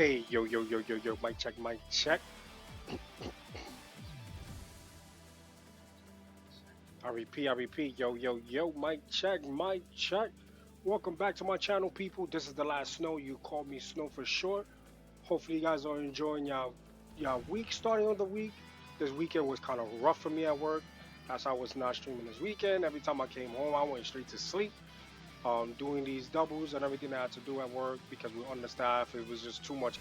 Hey, yo, yo, yo, yo, yo, mic check, mic check. I repeat, yo, yo, yo, mic check, mic check. Welcome back to my channel, people. This is the last snow. You call me Snow for short. Hopefully, you guys are enjoying your week, starting of the week. This weekend was kind of rough for me at work. That's why I was not streaming this weekend. Every time I came home, I went straight to sleep. Doing these doubles and everything I had to do at work because we understaffed. It was just too much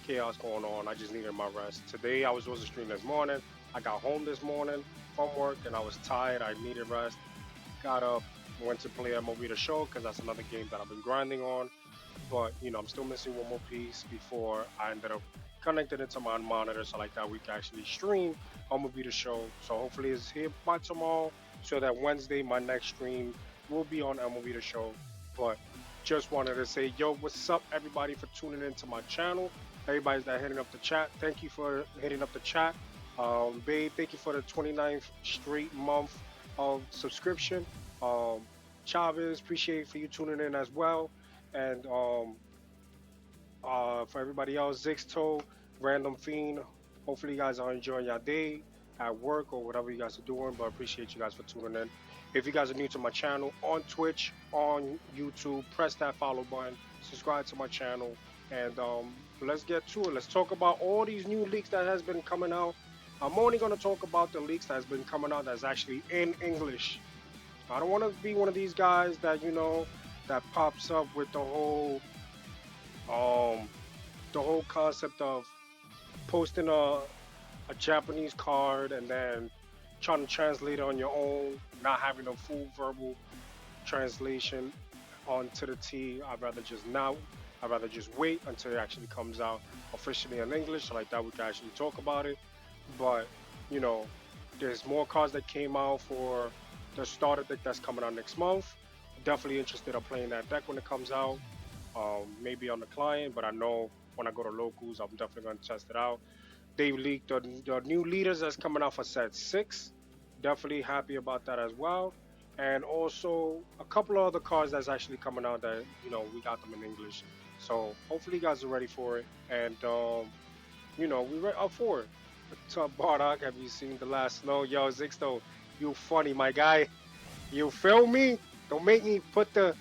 chaos going on. I just needed my rest. Today I was supposed to stream this morning. I got home this morning from work and I was tired. I needed rest. Got up, went to play MLB The Show because that's another game that I've been grinding on. But I'm still missing one more piece before I ended up connecting it to my monitor so like that we can actually stream MLB The Show. So hopefully it's here by tomorrow so that Wednesday my next stream will be on MLB The Show. But just wanted to say, yo, what's up, everybody, for tuning into my channel. Everybody's that hitting up the chat. Thank you for hitting up the chat. Babe, thank you for the 29th straight month of subscription. Chavez, appreciate for you tuning in as well. And for everybody else, Zixto, Random Fiend, hopefully you guys are enjoying your day at work or whatever you guys are doing, but appreciate you guys for tuning in. If you guys are new to my channel on Twitch, on YouTube, press that follow button, subscribe to my channel, and let's get to it. Let's talk about all these new leaks that has been coming out. I'm only going to talk about the leaks that has been coming out that's actually in English. I don't want to be one of these guys that that pops up with um the whole concept of posting a Japanese card and then trying to translate it on your own, not having a full verbal translation onto the T. I'd rather just wait until it actually comes out officially in English, so like that we can actually talk about it. But you know, there's more cards that came out for the starter deck that's coming out next month. Definitely interested in playing that deck when it comes out. Maybe on the client, but I know when I go to locals, I'm definitely going to test it out. They leaked the new leaders that's coming out for set 6. Definitely happy about that as well. And also a couple of other cards that's actually coming out that, we got them in English. So hopefully you guys are ready for it. And, we're up for it. What's up, Bardock? Have you seen the last snow? Yo, Zixto, you funny, my guy. You feel me? Don't make me put the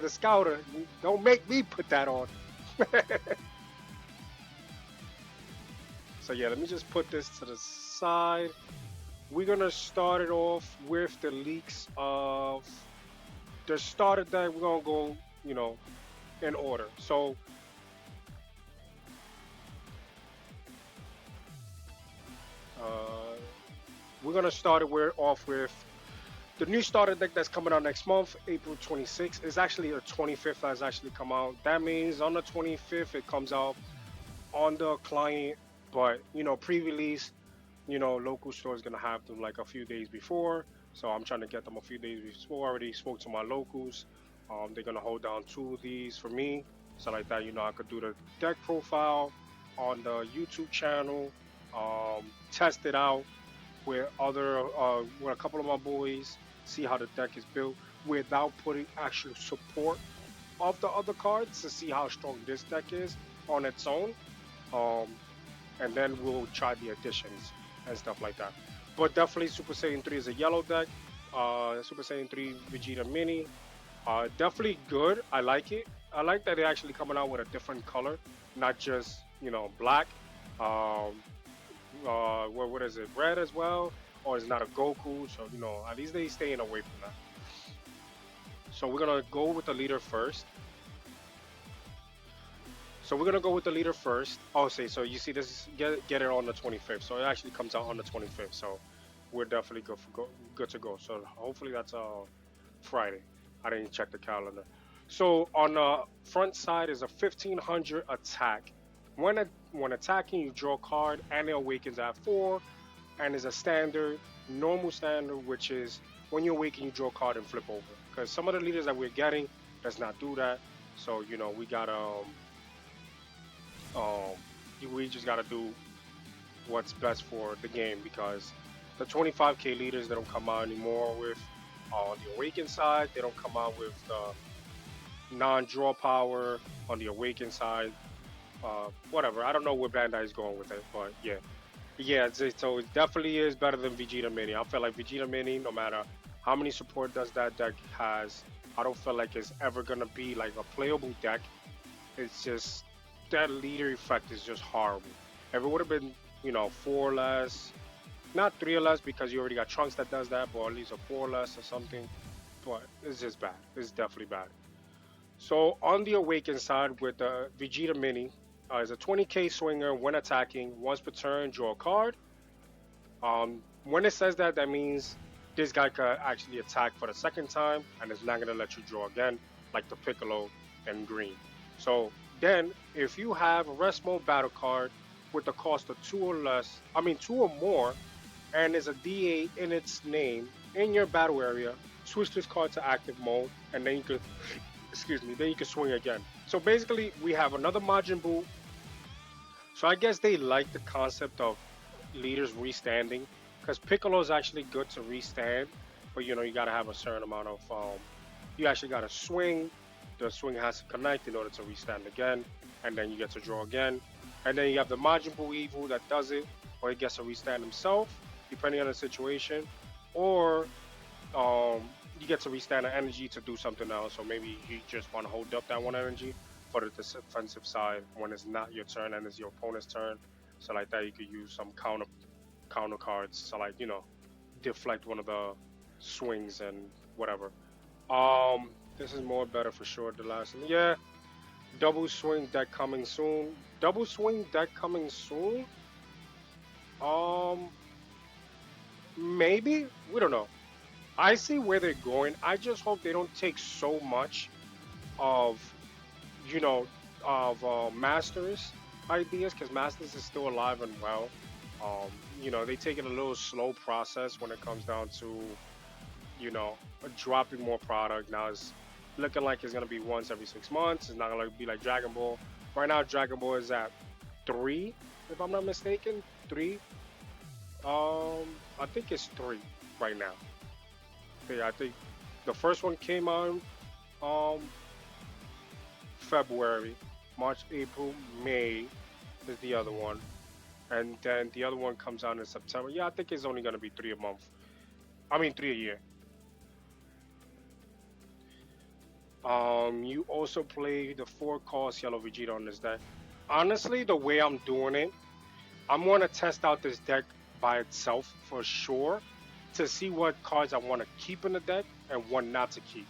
scouter. Don't make me put that on. So yeah, let me just put this to the side. We're gonna start it off with the leaks of the starter deck. We're gonna go, in order. So we're gonna start it off with the new starter deck that's coming out next month, April 26th. Is actually the 25th that's actually come out. That means on the 25th it comes out on the client, but pre-release, local stores gonna have them like a few days before. So I'm trying to get them a few days before. I already spoke to my locals. They're gonna hold down 2 of these for me. So like that, I could do the deck profile on the YouTube channel, test it out with with a couple of my boys, see how the deck is built without putting actual support of the other cards to see how strong this deck is on its own. Um, and then we'll try the additions and stuff like that. But definitely Super Saiyan 3 is a yellow deck. Super Saiyan 3 Vegeta Mini. Definitely good. I like it. I like that they're actually coming out with a different color, not just, black. What is it? Red as well? Or it's not a Goku. So, at least they staying away from that. So we're going to go with the leader first. So we're gonna go with the leader first. Oh, so you see this get it on the 25th. So it actually comes out on the 25th. So we're definitely good to go. So hopefully that's Friday. I didn't check the calendar. So on the front side is a 1500 attack. When attacking, you draw a card and it awakens at 4, and is a normal standard, which is when you awaken, you draw a card and flip over. Because some of the leaders that we're getting does not do that. So we got we just gotta do what's best for the game, because the 25k leaders, they don't come out anymore with on the awakened side. They don't come out with non-draw power on the Awakened side. Whatever. I don't know where Bandai is going with it, but yeah. Yeah, so it definitely is better than Vegeta Mini. I feel like Vegeta Mini, no matter how many support does that deck has, I don't feel like it's ever gonna be like a playable deck. It's just that leader effect is just horrible. If it would have been, four less, not three or less because you already got Trunks that does that, but at least a four less or something. But it's just bad. It's definitely bad. So on the Awakened side with the Vegeta Mini, is a 20k swinger when attacking. Once per turn, draw a card. When it says that, that means this guy could actually attack for the second time, and it's not gonna let you draw again, like the Piccolo and Green. So then, if you have a rest mode battle card with the cost of two or less, I mean two or more, and there's a D8 in its name in your battle area, switch this card to active mode, and then you could, excuse me, then you can swing again. So basically, we have another Majin Buu. So I guess they like the concept of leaders restanding because Piccolo is actually good to restand, but you gotta have a certain amount of you actually gotta swing. The swing has to connect in order to restand again, and then you get to draw again. And then you have the Majin Buu Evil that does it, or he gets to restand himself, depending on the situation, or um, you get to restand the energy to do something else. So maybe you just want to hold up that one energy for the defensive side when it's not your turn and it's your opponent's turn. So like that, you could use some counter cards. So like deflect one of the swings and whatever. This is more better for sure. The last, yeah, double swing deck coming soon. Double swing deck coming soon. Um, maybe we don't know. I see where they're going. I just hope they don't take so much of you know Masters ideas because Masters is still alive and well. They take it a little slow process when it comes down to dropping more product. Now it's looking like it's gonna be once every 6 months. It's not gonna be like Dragon Ball. Right now, Dragon Ball is at three, if I'm not mistaken. Three. I think it's three right now. Yeah, I think the first one came out um February, March, April, May is the other one, and then the other one comes out in September. Yeah, I think it's only gonna be three a month. I mean, three a year. You also play the four cost Yellow Vegeta on this deck. Honestly, the way I'm doing it, I'm gonna test out this deck by itself for sure to see what cards I want to keep in the deck and what not to keep.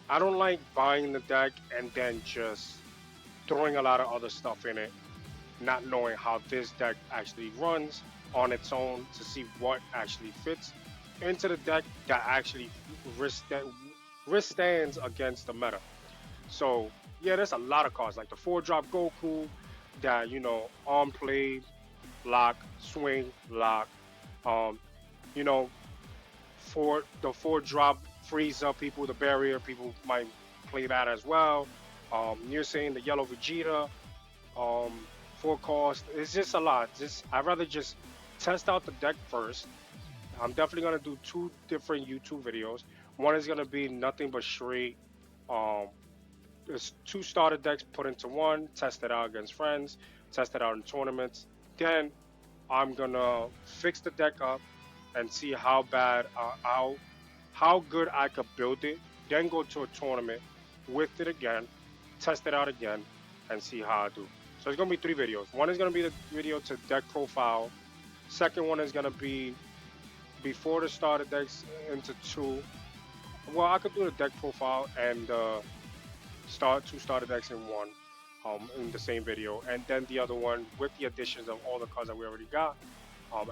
I don't like buying the deck and then just throwing a lot of other stuff in it, not knowing how this deck actually runs on its own to see what actually fits into the deck that actually risk that withstands against the meta. So yeah, there's a lot of cards like the four drop Goku that on play, lock, swing, lock. Um, you know, for the four drop Frieza people, the barrier people might play that as well. You're saying the yellow Vegeta, um, four cost. It's just a lot. Just I'd rather just test out the deck first. I'm definitely gonna do two different YouTube videos. One is gonna be nothing but straight. Um, there's two starter decks put into one. Test it out against friends. Test it out in tournaments. Then I'm gonna fix the deck up and see how bad, how good I could build it. Then go to a tournament with it again, test it out again, and see how I do. So it's gonna be three videos. One is gonna be the video to deck profile. Second one is gonna be before the starter decks into two. Well, I could do the deck profile and start two starter decks in one, in the same video, and then the other one with the additions of all the cards that we already got,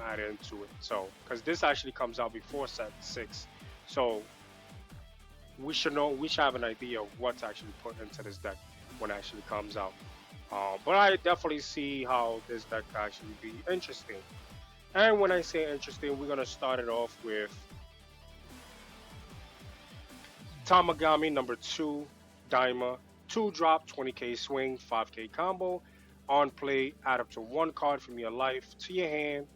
added into it. So, because this actually comes out before set six, so we should have an idea of what's actually put into this deck when it actually comes out. But I definitely see how this deck could actually be interesting. And when I say interesting, we're gonna start it off with Tamagami number two, Daima, two drop, 20k swing, 5k combo. On play, add up to one card from your life to your hand.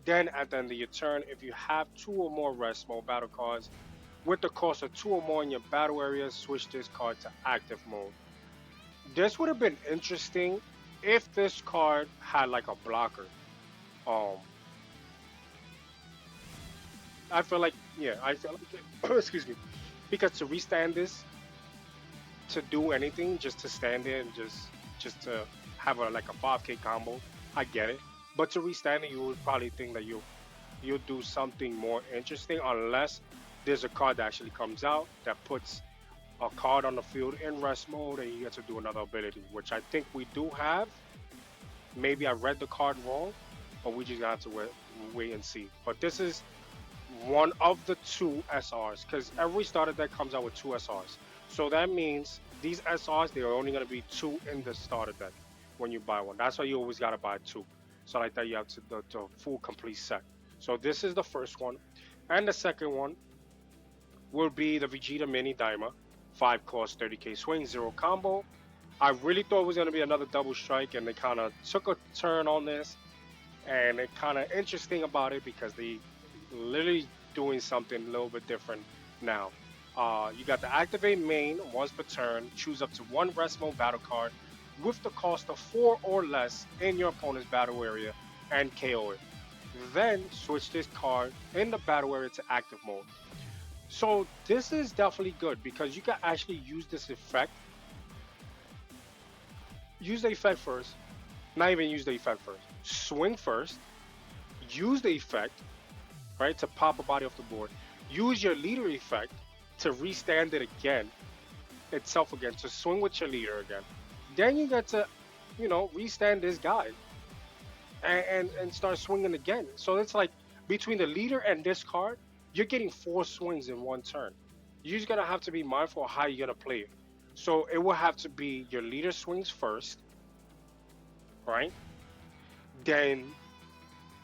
Then at the end of your turn, if you have two or more rest mode battle cards, With the cost of two or more in your battle area, switch this card to active mode. This would have been interesting if this card had like a blocker. Um, I feel like, yeah, I feel like, excuse me, because to restand this, to do anything, just to stand there and just to have a like a 5K combo, I get it. But to restand it, you would probably think that you'll do something more interesting unless there's a card that actually comes out that puts a card on the field in rest mode and you get to do another ability, which I think we do have. Maybe I read the card wrong, but we just got to wait and see. But this is one of the two SRs because every starter deck comes out with two SRs. So that means these SRs, they're only going to be two in the starter deck when you buy one. That's why you always got to buy two. So like that, you have to the full complete set. So this is the first one. And the second one will be the Vegeta Mini Daima. 5 cost, 30k swing, 0 combo. I really thought it was going to be another double strike, and they kind of took a turn on this. And it kind of interesting about it because they literally doing something a little bit different now. You got the activate main once per turn. Choose up to one rest mode battle card with the cost of 4 or less in your opponent's battle area and KO it. Then switch this card in the battle area to active mode. So this is definitely good because you can actually use this effect. Use the effect first. Not even use the effect first. Swing first. Use the effect, right, to pop a body off the board. Use your leader effect to restand it again, itself again, to swing with your leader again. Then you get to, restand this guy and start swinging again. So it's like between the leader and this card, you're getting 4 swings in one turn. You're just gonna have to be mindful of how you're gonna play it. So it will have to be your leader swings first, right? Then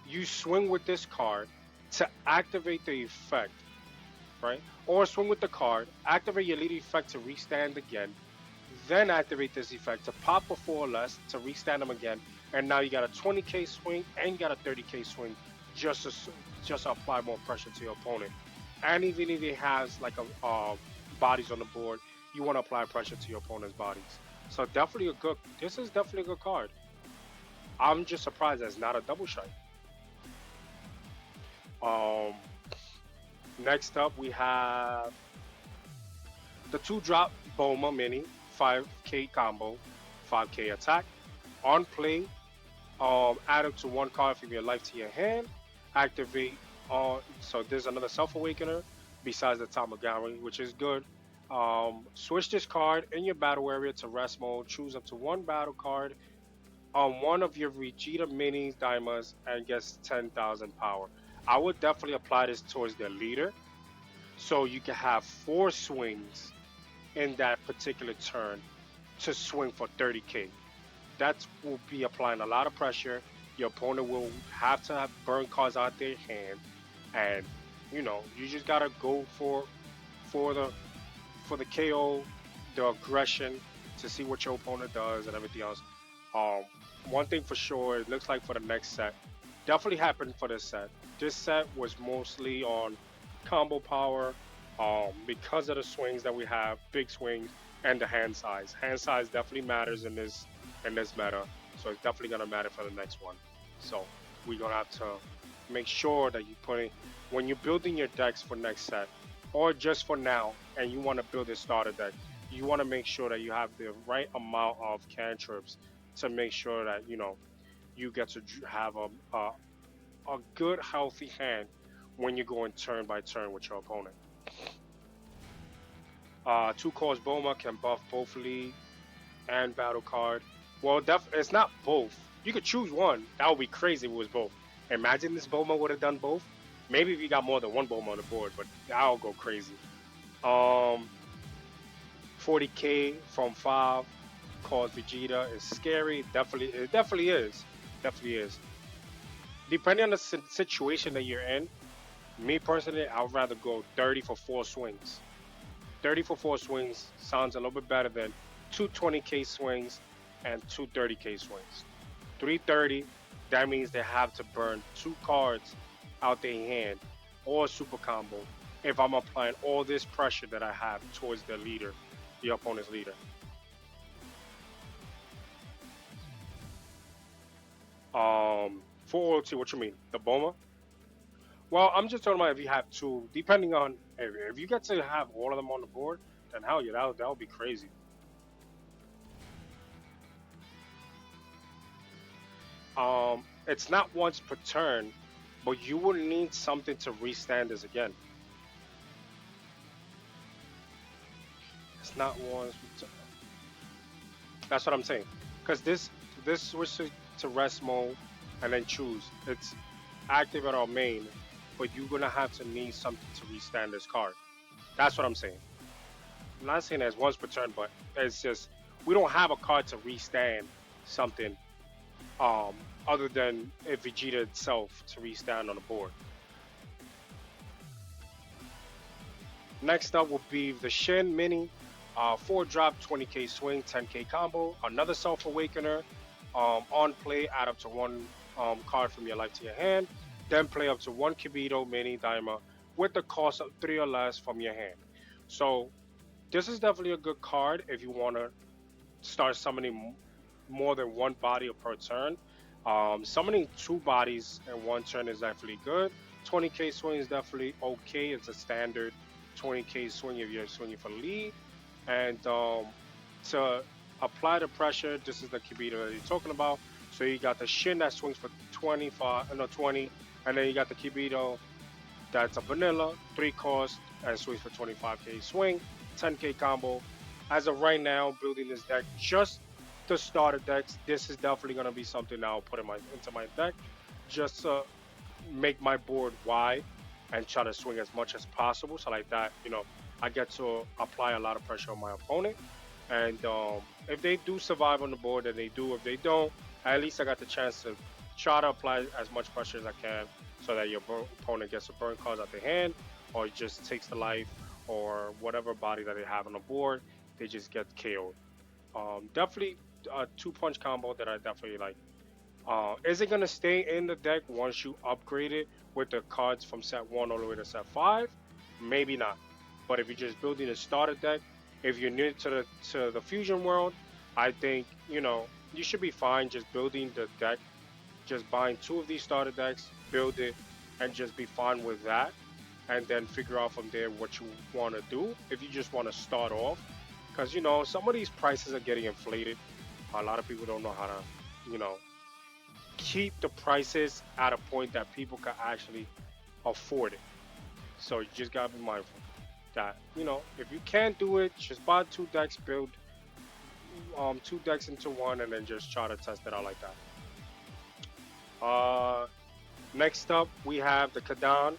you swing with this card to activate the effect, right? Or swing with the card, activate your lead effect to restand again, then activate this effect to pop a 4 or less to restand them again, and now you got a 20k swing and you got a 30k swing just to apply more pressure to your opponent. And even if it has like a bodies on the board, you want to apply pressure to your opponent's bodies. So definitely a good. This is definitely a good card. I'm just surprised that it's not a double shot. Um, Next up, we have the 2-drop Boma Mini 5k combo, 5k attack. On play, add up to 1 card from your life to your hand. Activate on. So there's another Self Awakener besides the Tamagami, which is good. Switch this card in your battle area to rest mode. Choose up to 1 battle card on one of your Vegeta Minis, Daimas, and gets 10,000 power. I would definitely apply this towards their leader, so you can have 4 swings in that particular turn to swing for 30k. That will be applying a lot of pressure. Your opponent will have to have burn cards out their hand, and you just gotta go for the KO, the aggression to see what your opponent does and everything else. Um, One thing for sure, it looks like for the next set, definitely happened for this set. This set was mostly on combo power, because of the swings that we have, big swings, and the hand size. Hand size definitely matters in this meta, so it's definitely gonna matter for the next one. So we're gonna have to make sure that you put in when you're building your decks for next set, or just for now, and you want to build a starter deck. You want to make sure that you have the right amount of cantrips to make sure that you get to have a good healthy hand when you're going turn by turn with your opponent. 2 cost Boma can buff both league and battle card. Well, it's not both. You could choose one. That would be crazy if it was both. Imagine this Boma would have done both. Maybe if you got more than one Boma on the board, but that'll go crazy. Um, 40k from 5 cause Vegeta is scary. It definitely is. Definitely is. Depending on the situation that you're in, me personally, I would rather go 30 for 4 swings. 30 for 4 swings sounds a little bit better than 220k swings and 230k swings. 330, that means they have to burn 2 cards out their hand or a super combo if I'm applying all this pressure that I have towards the leader, the opponent's leader. 4OT, what you mean? The Boma? Well, I'm just talking about if you have two, depending on if you get to have all of them on the board, then hell yeah, that would be crazy. It's not once per turn, but you will need something to restand this again. It's not once per turn. That's what I'm saying. Because this switches to rest mode and then choose. It's active at our main, but you're gonna have to need something to restand this card. That's what I'm saying. I'm not saying it's once per turn, but it's just we don't have a card to restand something um other than Vegeta itself to restand on the board. Next up will be the Shin Mini, 4 drop, 20k swing, 10k combo, another Self Awakener. On play, add up to one card from your life to your hand. Then play up to one Kibito Mini Daima with the cost of 3 or less from your hand. So this is definitely a good card if you want to start summoning more than one body per turn. Summoning two bodies in one turn is definitely good. 20k swing is definitely okay. It's a standard 20k swing if you're swinging for lead. And to apply the pressure, this is the Kibito that you're talking about. So you got the Shin that swings for 25, no 20, and then you got the Kibito that's a vanilla, 3 cost, and swings for 25k swing, 10k combo. As of right now, building this deck just the starter decks, this is definitely gonna be something I'll put into my deck, just to make my board wide and try to swing as much as possible. So like that, I get to apply a lot of pressure on my opponent. And if they do survive on the board, then they do. If they don't, at least I got the chance to try to apply as much pressure as I can so that your opponent gets a burn cards out their hand or just takes the life or whatever body that they have on the board, they just get KO'd. Definitely a 2-punch combo that I definitely like. Is it going to stay in the deck once you upgrade it with the cards from set 1 all the way to set 5? Maybe not. But if you're just building a starter deck, if you're new to the fusion world, I think you should be fine just building the deck, just buying 2 of these starter decks, build it, and just be fine with that, and then figure out from there what you want to do. If you just want to start off, because some of these prices are getting inflated. A lot of people don't know how to keep the prices at a point that people can actually afford it. So you just gotta be mindful that if you can't do it, just buy 2 decks, build 2 decks into one, and then just try to test it out like that. Next up we have the Kadan,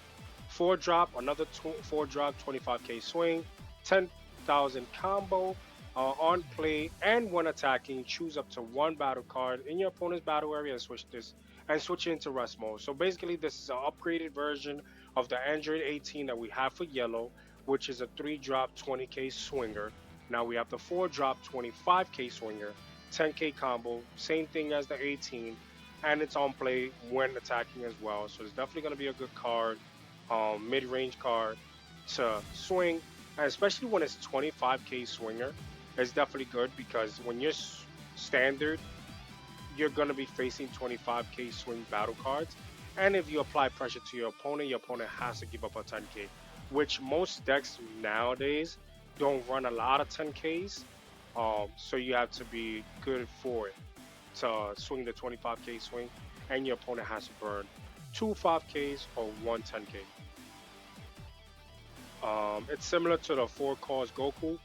4-drop, another 4-drop, 25k swing, 10,000 combo. On play and when attacking, choose up to 1 battle card in your opponent's battle area and switch it into rest mode. So basically, this is an upgraded version of the Android 18 that we have for yellow, which is a 3-drop 20k swinger. Now we have the 4-drop 25k swinger, 10k combo, same thing as the 18, and it's on play when attacking as well. So it's definitely going to be a good card, mid-range card to swing, and especially when it's 25k swinger. It's definitely good because when you're standard, you're going to be facing 25k swing battle cards. And if you apply pressure to your opponent has to give up a 10k, which most decks nowadays don't run a lot of 10ks. So you have to be good for it to swing the 25k swing, and your opponent has to burn 2 5ks or 1 10k. It's similar to the 4-cost Goku.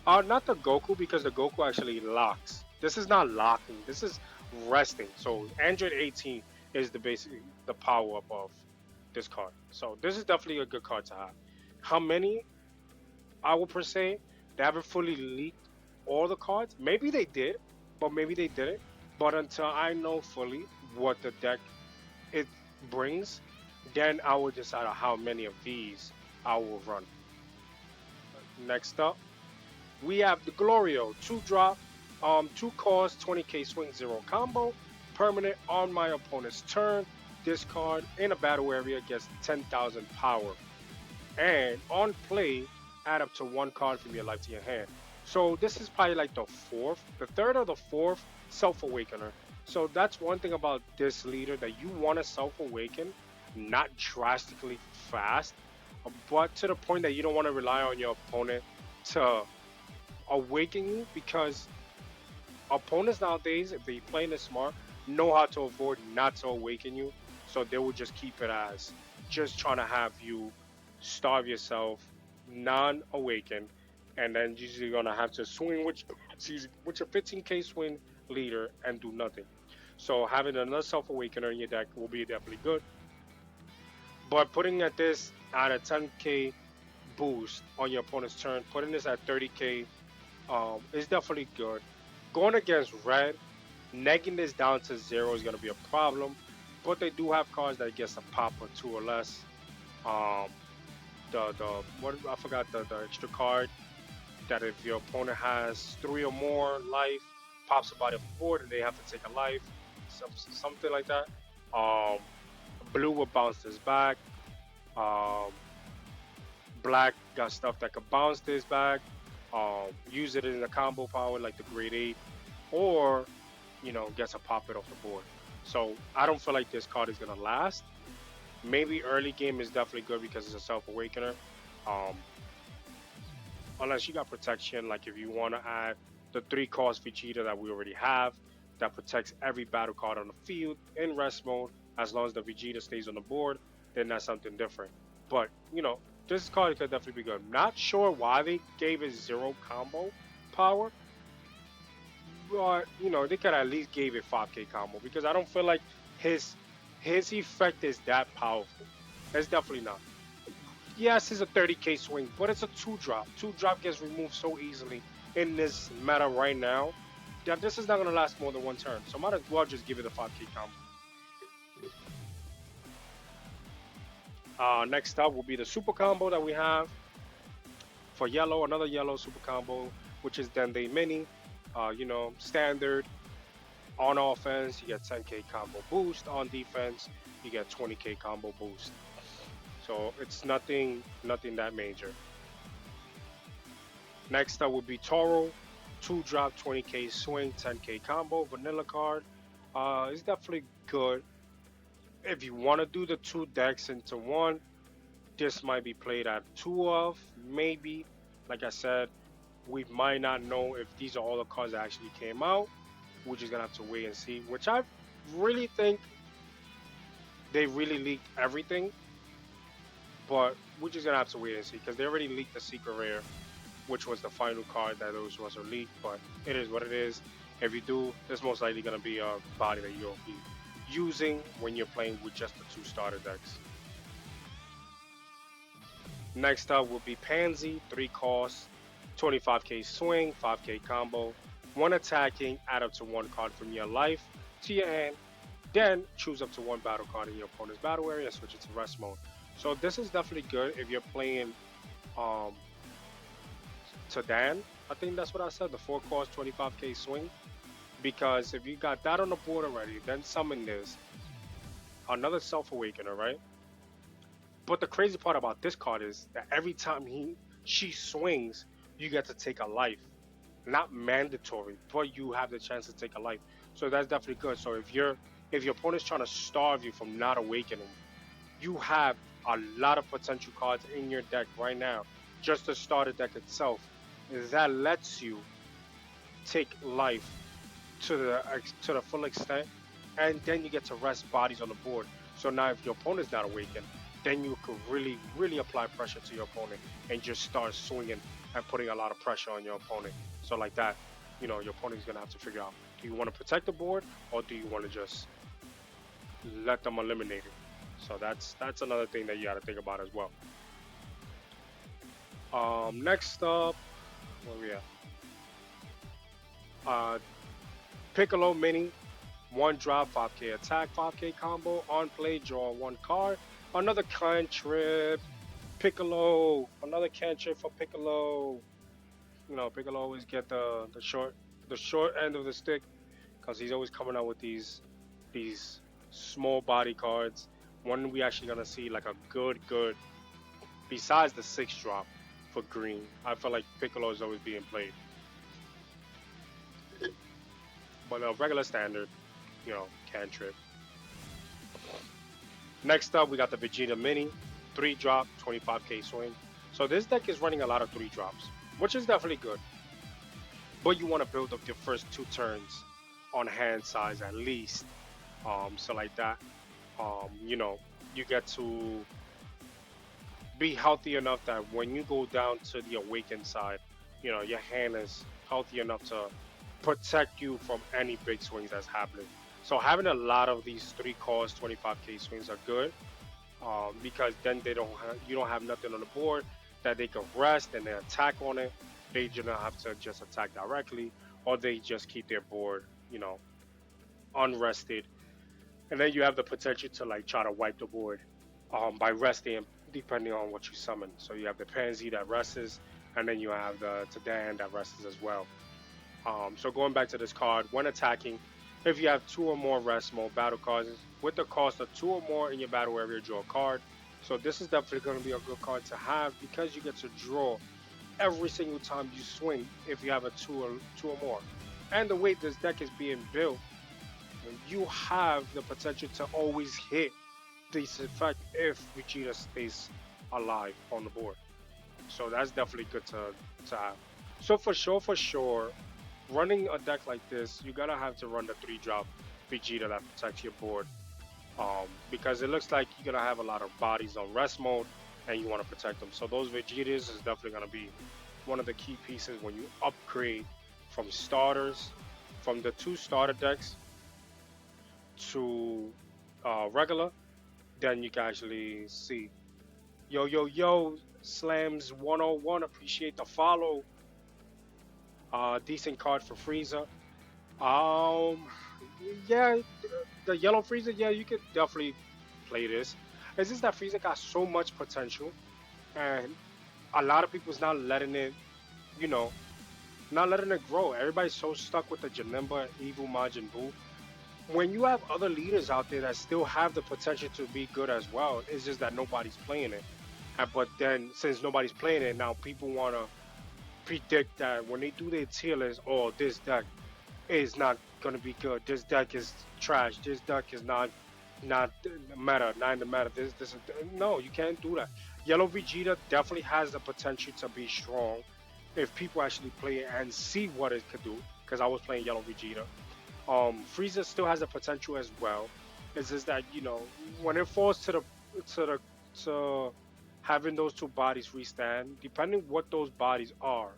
Not the Goku, because the Goku actually locks. This is not locking. This is resting. So Android 18 is the power up of this card. So this is definitely a good card to have. How many? I would per se, they haven't fully leaked all the cards. Maybe they did, but maybe they didn't. But until I know fully what the deck it brings, then I will decide on how many of these I will run. Next up, we have the Glorio, 2-drop, 2 cost, 20k swing, 0 combo, permanent on my opponent's turn. This card in a battle area gets 10,000 power. and on play, add up to one card from your life to your hand. So this is probably like the third or the fourth Self Awakener. So that's one thing about this leader that you want to Self Awaken, not drastically fast, but to the point that you don't want to rely on your opponent to awaken you, because opponents nowadays, if they playing it smart, know how to avoid not to awaken you. So they will just keep it as just trying to have you starve yourself, non-awakened, and then you're usually gonna have to swing with your 15k swing leader and do nothing. So having another self-awakener in your deck will be definitely good. But putting at this at a 10k boost on your opponent's turn, putting this at 30k is definitely good. Going against red, negging this down to zero is going to be a problem, but they do have cards that gets a pop or two or less. Um, the what I forgot the extra card that if your opponent has three or more life, pops a body off the board and they have to take a life, something like that. Um, blue will bounce this back. Um, black got stuff that could bounce this back. Use it in a combo power like the grade 8, or gets a pop it off the board. So I don't feel like this card is gonna last. Maybe early game is definitely good because it's a self awakener. Um, unless you got protection, like if you want to add the 3 cost Vegeta that we already have, that protects every battle card on the field in rest mode, as long as the Vegeta stays on the board, then that's something different. But this card could definitely be good. Not sure why they gave it 0 combo power, but they could at least gave it 5k combo, because I don't feel like his his effect is that powerful. It's definitely not. Yes, it's a 30k swing, but it's a 2 drop. 2 drop gets removed so easily in this meta right now that this is not gonna last more than one turn. So might as well just give it a 5k combo. Next up will be the super combo that we have for yellow. Another yellow super combo, which is Dende Mini. Standard. On offense, you get 10k combo boost. On defense, you get 20k combo boost. So it's nothing that major. Next up would be Toro, 2 drop, 20k swing, 10k combo, vanilla card. It's definitely good. If you want to do the 2 decks into one, this might be played at 2 of, maybe. Like I said, we might not know if these are all the cards that actually came out. We're just gonna have to wait and see. Which I really think they really leaked everything, but we're just gonna have to wait and see, because they already leaked the secret rare, which was the final card that those was leaked. But it is what it is. If you do, there's most likely gonna be a body that you'll be using when you're playing with just the 2 starter decks. Next up will be Pansy, 3 costs, 25k swing, 5k combo, 1 attacking, add up to 1 card from your life to your hand, then choose up to 1 battle card in your opponent's battle area and switch it to rest mode. So this is definitely good if you're playing um, Sedan. I think that's what I said, the 4 cost, 25k swing. Because if you got that on the board already, then summon this, another Self Awakener, right? But the crazy part about this card is that every time she swings, you get to take a life. Not mandatory, but you have the chance to take a life. So that's definitely good. So if your opponent's trying to starve you from not awakening, you have a lot of potential cards in your deck right now. Just the starter deck itself that lets you take life to the full extent, and then you get to rest bodies on the board. So now, if your opponent's not awakened, then you could really, really apply pressure to your opponent and just start swinging and putting a lot of pressure on your opponent. So like that, your opponent's gonna have to figure out: do you want to protect the board, or do you want to just let them eliminate it? So that's another thing that you got to think about as well. Next up, where we at? Uh, Piccolo Mini, 1 drop, 5k attack, 5k combo. On play, draw 1 card. Another cantrip. Piccolo, another cantrip for Piccolo. Piccolo always get the short end of the stick, because he's always coming out with these small body cards. When we actually gonna see like a good besides the 6 drop for green. I feel like Piccolo is always being played. But a regular standard, cantrip. Next up, we got the Vegeta Mini, 3 drop, 25k swing. So this deck is running a lot of 3 drops, which is definitely good. But you want to build up your first 2 turns on hand size at least. So like that, you know, you get to be healthy enough that when you go down to the awakened side, your hand is healthy enough to protect you from any big swings that's happening. So having a lot of these 3 cost 25k swings are good, because then you don't have nothing on the board that they can rest and they attack on it. They just don't have to just attack directly, or they just keep their board, unrested, and then you have the potential to like try to wipe the board, by resting depending on what you summon. So you have the Pansy that rests, and then you have the Tadan that rests as well. So going back to this card, when attacking, if you have 2 or more rest mode battle cards, with the cost of 2 or more in your battle area, draw a card. So this is definitely going to be a good card to have because you get to draw every single time you swing if you have a 2 or more. And the way this deck is being built, you have the potential to always hit this effect if Vegeta stays alive on the board. So that's definitely good to have. So for sure, running a deck like this, you gotta have to run the 3 drop Vegeta that protects your board. Because it looks like you're gonna have a lot of bodies on rest mode and you want to protect them. So those Vegetas is definitely gonna be one of the key pieces when you upgrade from starters, from the 2 starter decks to regular. Then you can actually see. Yo, Slams 101, appreciate the follow. Decent card for Frieza. Um, yeah, the yellow Frieza, yeah, you could definitely play this. It's just that Frieza got so much potential, and a lot of people's not letting it, you know, not letting it grow. Everybody's so stuck with the Janemba Evil Majin Buu. When you have other leaders out there that still have the potential to be good as well, it's just that nobody's playing it. But then, since nobody's playing it now, people want to predict that when they do their tier list, oh, this deck is not gonna be good. This deck is trash. This deck is not meta, not in the meta. This is no, you can't do that. Yellow Vegeta definitely has the potential to be strong if people actually play it and see what it could do. Because I was playing Yellow Vegeta. Frieza still has the potential as well. It's just that when it falls to having those 2 bodies restand, depending what those bodies are.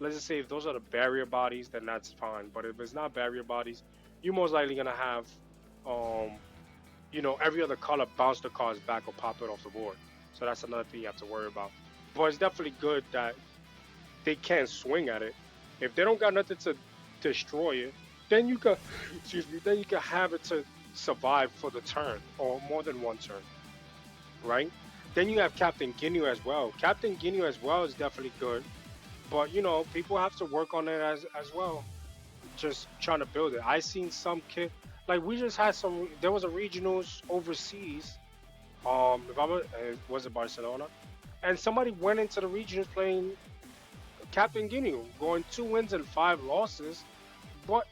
Let's just say if those are the barrier bodies, then that's fine. But if it's not barrier bodies, you're most likely gonna have, every other color bounce the cards back or pop it off the board. So that's another thing you have to worry about. But it's definitely good that they can't swing at it. If they don't got nothing to destroy it, then you can, then you can have it to survive for the turn or more than one turn, right? Then you have Captain Ginyu as well. Captain Ginyu as well is definitely good, but people have to work on it as well. Just trying to build it. I seen some kid like we just had some. There was a regionals overseas. If I was it Barcelona, and somebody went into the regionals playing Captain Ginyu, going 2 wins and 5 losses, but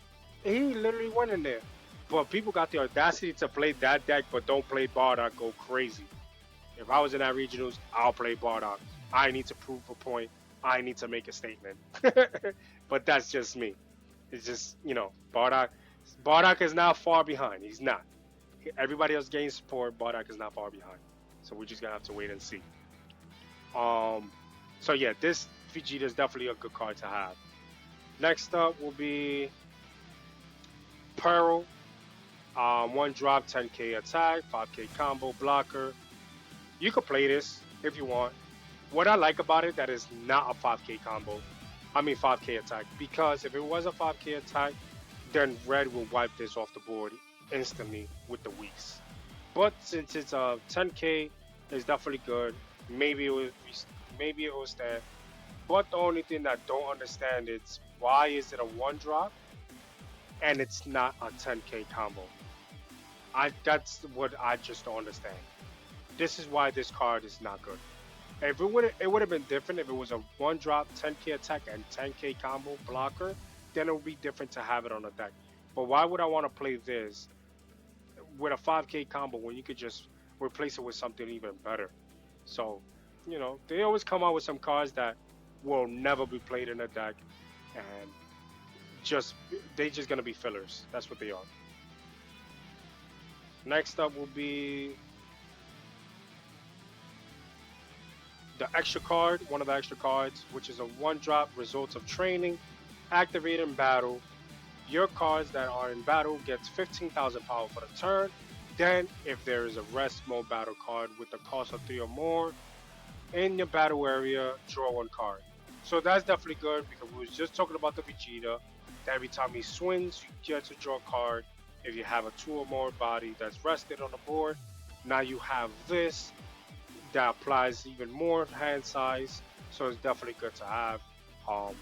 he literally went in there. But people got the audacity to play that deck, but don't play Bardock. Go crazy. If I was in that regionals, I'll play Bardock. I need to prove a point. I need to make a statement. But that's just me. It's just, Bardock. Bardock is not far behind. He's not. Everybody else getting support. Bardock is not far behind. So we're just gonna have to wait and see. So yeah, this Vegeta is definitely a good card to have. Next up will be Pearl. 1 drop, 10k attack, 5k combo blocker. You could play this if you want. What I like about it, that is not a 5k combo. I mean 5k attack. Because if it was a 5k attack, then red will wipe this off the board instantly with the weeks. But since it's a 10k, it's definitely good. Maybe it was there. But the only thing that I don't understand is why is it a 1 drop and it's not a 10k combo? That's what I just don't understand. This is why this card is not good. If it would have been different if it was a one drop 10k attack and 10k combo blocker, then it would be different to have it on the deck. But why would I want to play this with a 5k combo when you could just replace it with something even better? So, they always come out with some cards that will never be played in a deck, and just they just gonna be fillers. That's what they are. Next up will be the extra card, one of the extra cards, which is a one drop results of training, activate in battle. Your cards that are in battle gets 15,000 power for the turn. Then, if there is a rest mode battle card with the cost of 3 or more in your battle area, draw one card. So that's definitely good because we was just talking about the Vegeta. That every time he swings, you get to draw a card. If you have a 2 or more body that's rested on the board, now you have this that applies even more hand size. So it's definitely good to have. Um,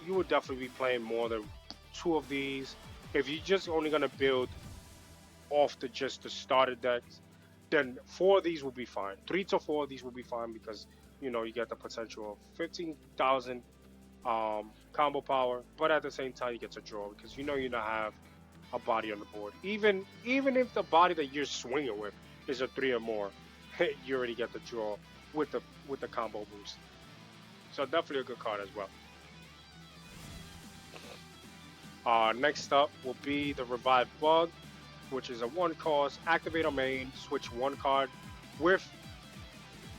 you would definitely be playing more than two of these. If you're just only gonna build off the just the starter decks, then four of these will be fine. 3 to 4 of these will be fine because you get the potential of 15,000 combo power, but at the same time you get to draw because you don't have a body on the board. Even if the body that you're swinging with is a 3 or more, you already get the draw with the combo boost. So definitely a good card as well. Next up will be the Revive Bug, which is a one cost. Activate a main, switch one card with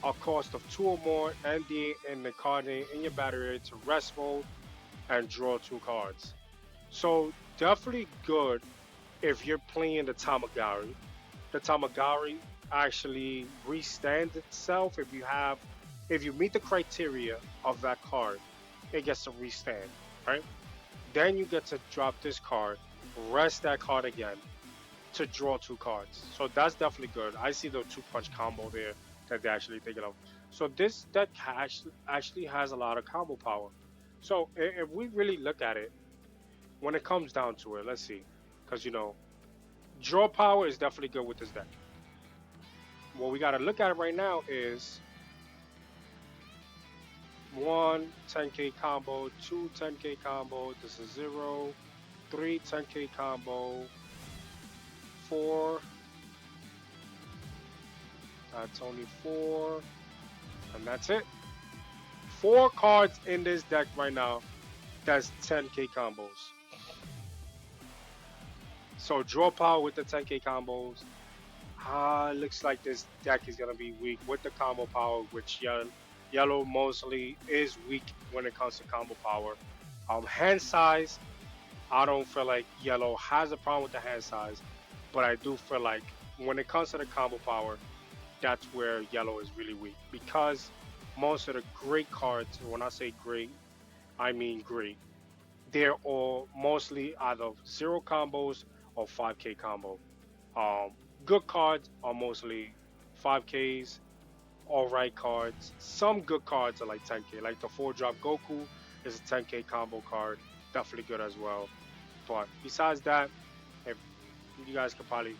a cost of 2 or more, and the card name in your battery to rest mode and draw 2 cards. So definitely good if you're playing the Tamagari. The Tamagari actually restands itself if you meet the criteria of that card, it gets to restand, right? Then you get to drop this card, rest that card again to draw 2 cards. So that's definitely good. I see the 2 punch combo there that they're actually thinking of. So this deck actually has a lot of combo power. So if we really look at it, when it comes down to it, let's see, because draw power is definitely good with this deck. What we got to look at right now is one 10k combo, two 10k combo. This is 0, 3 10k combo, 4. That's only 4, and that's it. 4 cards in this deck right now. That's 10k combos. So draw power with the 10k combos. Looks like this deck is gonna be weak with the combo power, which yellow mostly is weak when it comes to combo power. Hand size, I don't feel like yellow has a problem with the hand size, but I do feel like when it comes to the combo power, that's where yellow is really weak because most of the great cards, when I say great, I mean great. They're all mostly either 0 combos or 5k combo. Um, Good cards are mostly 5Ks, alright cards. Some good cards are like 10k, like the 4 drop Goku is a 10k combo card, definitely good as well. But besides that, if you guys could probably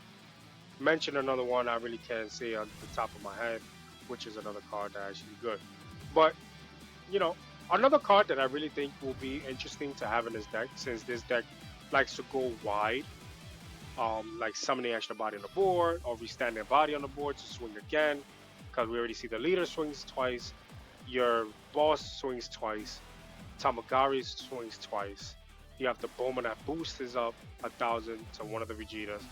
mention another one, I really can't say on the top of my head, which is another card that actually good. But you know, another card that I really think will be interesting to have in this deck, since this deck likes to go wide, like summoning extra body on the board or restand their body on the board to swing again, because we already see the leader swings twice, your boss swings twice, Tamagari swings twice. You have the Bowman that boosts up 1,000 to one of the Vegetas.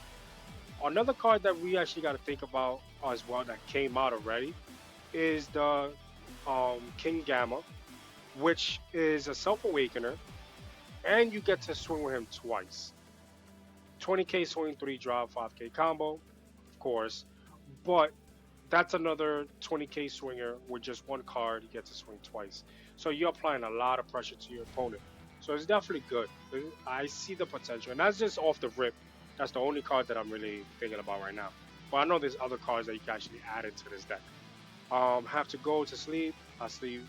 Another card that we actually got to think about as well that came out already is the King Gamma, which is a Self Awakener, and you get to swing with him twice. 20k swing, 3 drop, 5k combo, of course, but that's another 20k swinger with just one card. You get to swing twice, so you're applying a lot of pressure to your opponent. So it's definitely good. I see the potential, and that's just off the rip. That's the only card that I'm really thinking about right now. But I know there's other cards that you can actually add into this deck. Have to go to sleep. I'll see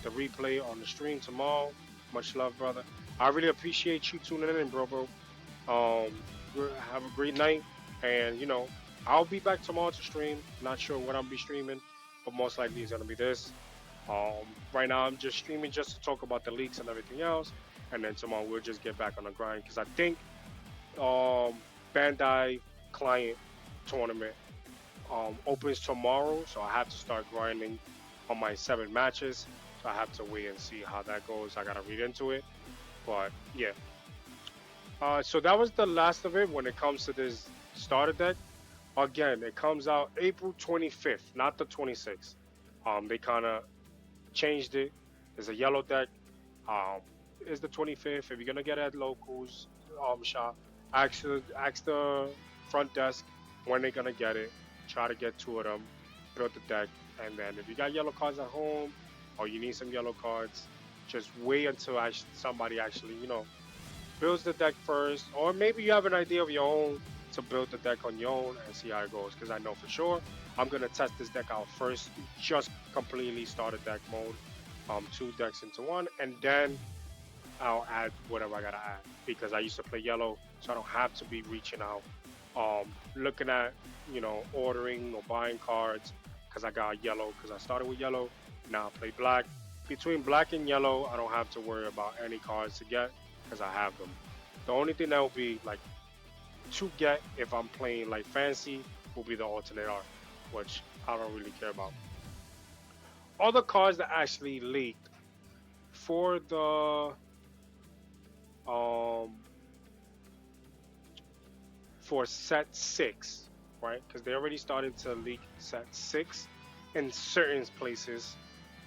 the replay on the stream tomorrow. Much love, brother. I really appreciate you tuning in, bro. Um, have a great night, and I'll be back tomorrow to stream. Not sure what I'll be streaming, but most likely it's gonna be this. Right now I'm just streaming just to talk about the leaks and everything else, and then tomorrow we'll just get back on the grind because I think Bandai client tournament opens tomorrow, so I have to start grinding on my 7 matches. So I have to wait and see how that goes. I gotta read into it, but yeah. So that was the last of it when it comes to this starter deck. Again, it comes out April 25th, not the 26th. They kind of changed it. It's a yellow deck. Um, it's the 25th. If you're gonna get it at locals shop, ask the front desk when they're gonna get it. Try to get 2 of them, build the deck, and then if you got yellow cards at home or you need some yellow cards, just wait until somebody actually builds the deck first, or maybe you have an idea of your own to build the deck on your own and see how it goes. Because I know for sure I'm gonna test this deck out first, just completely starter deck mode, 2 decks into one, and then I'll add whatever I gotta add. Because I used to play yellow, so I don't have to be reaching out, looking at ordering or buying cards. Because I got yellow, because I started with yellow. Now I play black. Between black and yellow, I don't have to worry about any cards to get because I have them. The only thing that will be like to get if I'm playing like fancy will be the alternate art, which I don't really care about. Other cards that actually leaked for the um for set 6, right? Because they already started to leak set 6 in certain places,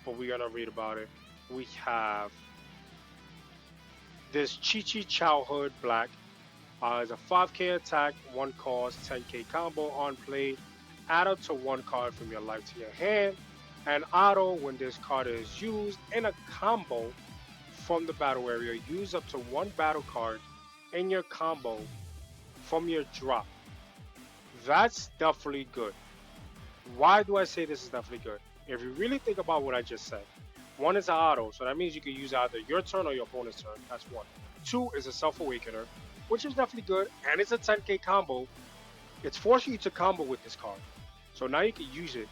but we're gonna read about it. We have this Chi Childhood Black. Is a 5k attack, 1 cost, 10k combo on play. Add up to 1 card from your life to your hand. And auto, when this card is used in a combo from the battle area, use up to 1 battle card in your combo from your drop. That's definitely good. Why do I say this is definitely good? If you really think about what I just said, 1 is an auto, so that means you can use either your turn or your opponent's turn. That's 1. 2 is a self-awakener, which is definitely good, and it's a 10k combo. It's forcing you to combo with this card. So now you can use it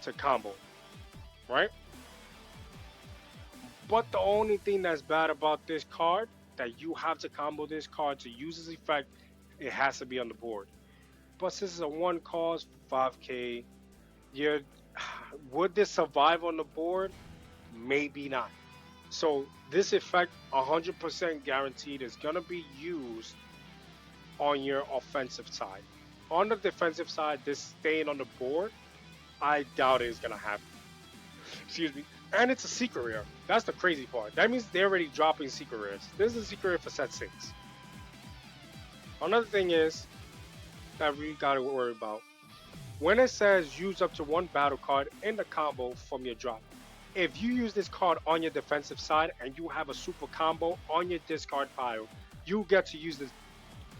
to combo, right? But the only thing that's bad about this card, that you have to combo this card to use this effect, it has to be on the board. But since it's a 1 cost, 5k, you're, would this survive on the board? Maybe not. So this effect 100% guaranteed is going to be used on your offensive side. On the defensive side, this staying on the board, I doubt it is going to happen. Excuse me. And it's a secret rare. That's the crazy part. That means they're already dropping secret rares. This is a secret rare for set 6. Another thing is that we got to worry about. When it says use up to 1 battle card in the combo from your drop, if you use this card on your defensive side and you have a super combo on your discard pile, you get to use this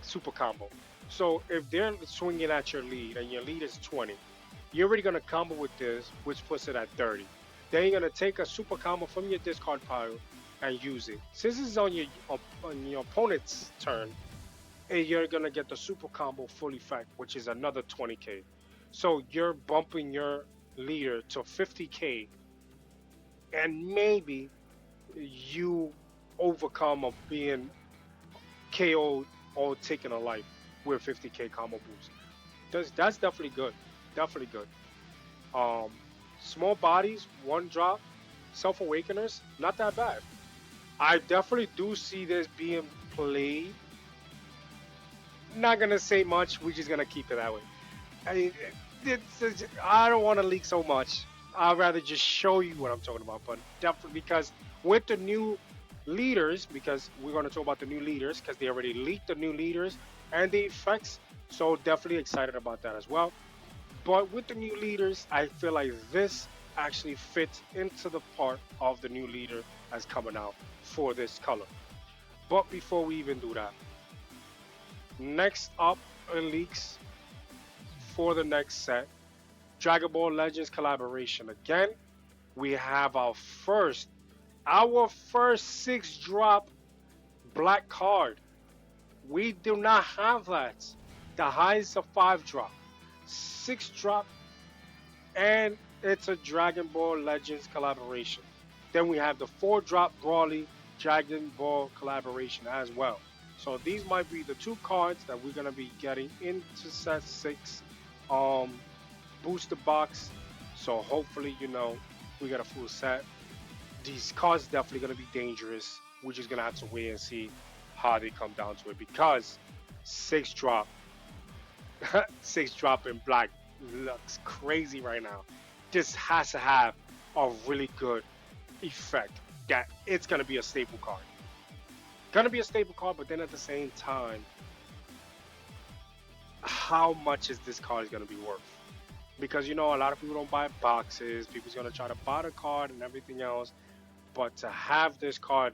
super combo. So if they're swinging at your lead and your lead is 20, you're already going to combo with this, which puts it at 30. Then you're going to take a super combo from your discard pile and use it. Since this is on your opponent's turn, and you're going to get the super combo full effect, which is another 20k. So you're bumping your leader to 50k, and maybe you overcome of being KO'd or taking a life with 50k combo boost. That's definitely good. Definitely good. Small bodies, 1 drop, self-awakeners, not that bad. I definitely do see this being played. Not gonna say much. We're just gonna keep it that way. I don't want to leak so much. I'd rather just show you what I'm talking about. But definitely because with the new leaders, because we're going to talk about the new leaders, because they already leaked the new leaders and the effects. So definitely excited about that as well. But with the new leaders, I feel like this actually fits into the part of the new leader that's coming out for this color. But before we even do that, next up in leaks for the next set, Dragon Ball Legends collaboration. Again, we have our first 6-drop black card. We do not have that. The highest of 5-drop, 6-drop, and It's a Dragon Ball Legends collaboration. Then we have the 4-drop Brawly Dragon Ball collaboration as well. So these might be the two cards that we're gonna be getting into set six booster box. So hopefully, we get a full set. These cards definitely gonna be dangerous. We're just gonna have to wait and see how they come down to it because 6-drop, 6-drop in black looks crazy right now. This has to have a really good effect that it's gonna be a staple card. Gonna be a staple card, but then at the same time, how much is this card is gonna be worth? Because a lot of people don't buy boxes. People's gonna try to buy the card and everything else, but to have this card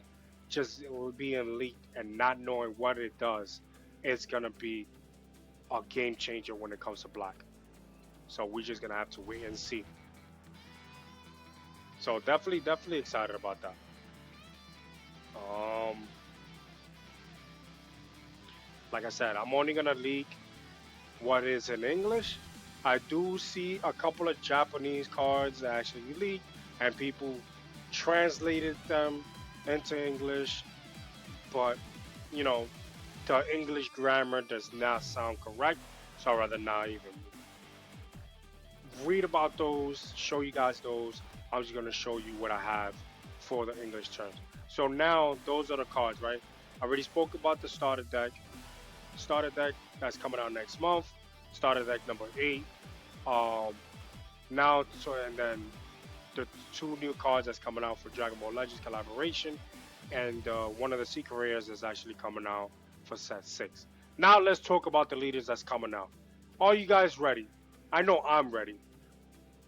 just being leaked and not knowing what it does, it's gonna be a game changer when it comes to black. So we're just gonna have to wait and see. So definitely excited about that. Um, like I said, I'm only gonna leak what is in English. I do see a couple of Japanese cards that actually leaked, and people translated them into English, but you know, the English grammar does not sound correct, so I'd rather not even read about those, show you guys those. I'm just gonna show you what I have for the English terms. So now those are the cards, right? I already spoke about the starter deck. Starter deck that's coming out next month. Starter deck number 8. Um, Now, so and then the two new cards that's coming out for Dragon Ball Legends collaboration, and one of the secret rares is actually coming out for set 6. Now let's talk about the leaders that's coming out. Are you guys ready? I know I'm ready.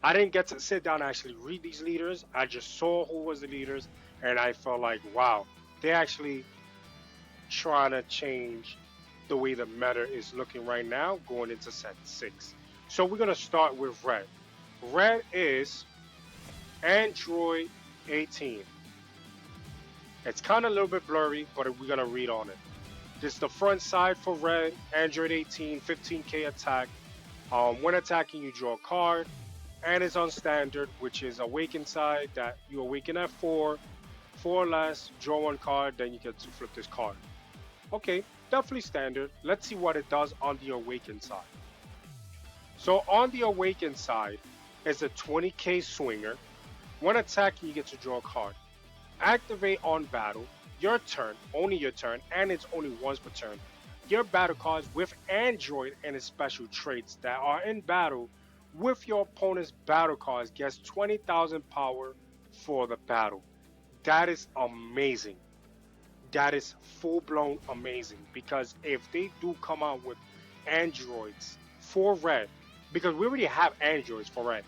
I didn't get to sit down and actually read these leaders. I just saw who was the leaders, and I felt like, wow, they're actually trying to change the way the meta is looking right now going into set 6. So we're going to start with red. Red is Android 18. It's kind of a little bit blurry, but we're going to read on it. This is the front side for red, Android 18, 15k attack. When attacking, you draw a card, and it's on standard, which is awaken side that you awaken at 4 or less, draw one card, then you get to flip this card. Okay, definitely standard. Let's see what it does on the awaken side. So on the awaken side, it's a 20k swinger. When attacking, you get to draw a card. Activate on battle, your turn, only your turn, and it's only once per turn. Your battle cards with Android and its special traits that are in battle with your opponent's battle cards gets 20,000 power for the battle. That is amazing. That is full blown amazing because if they do come out with androids for red, because we already have androids for red,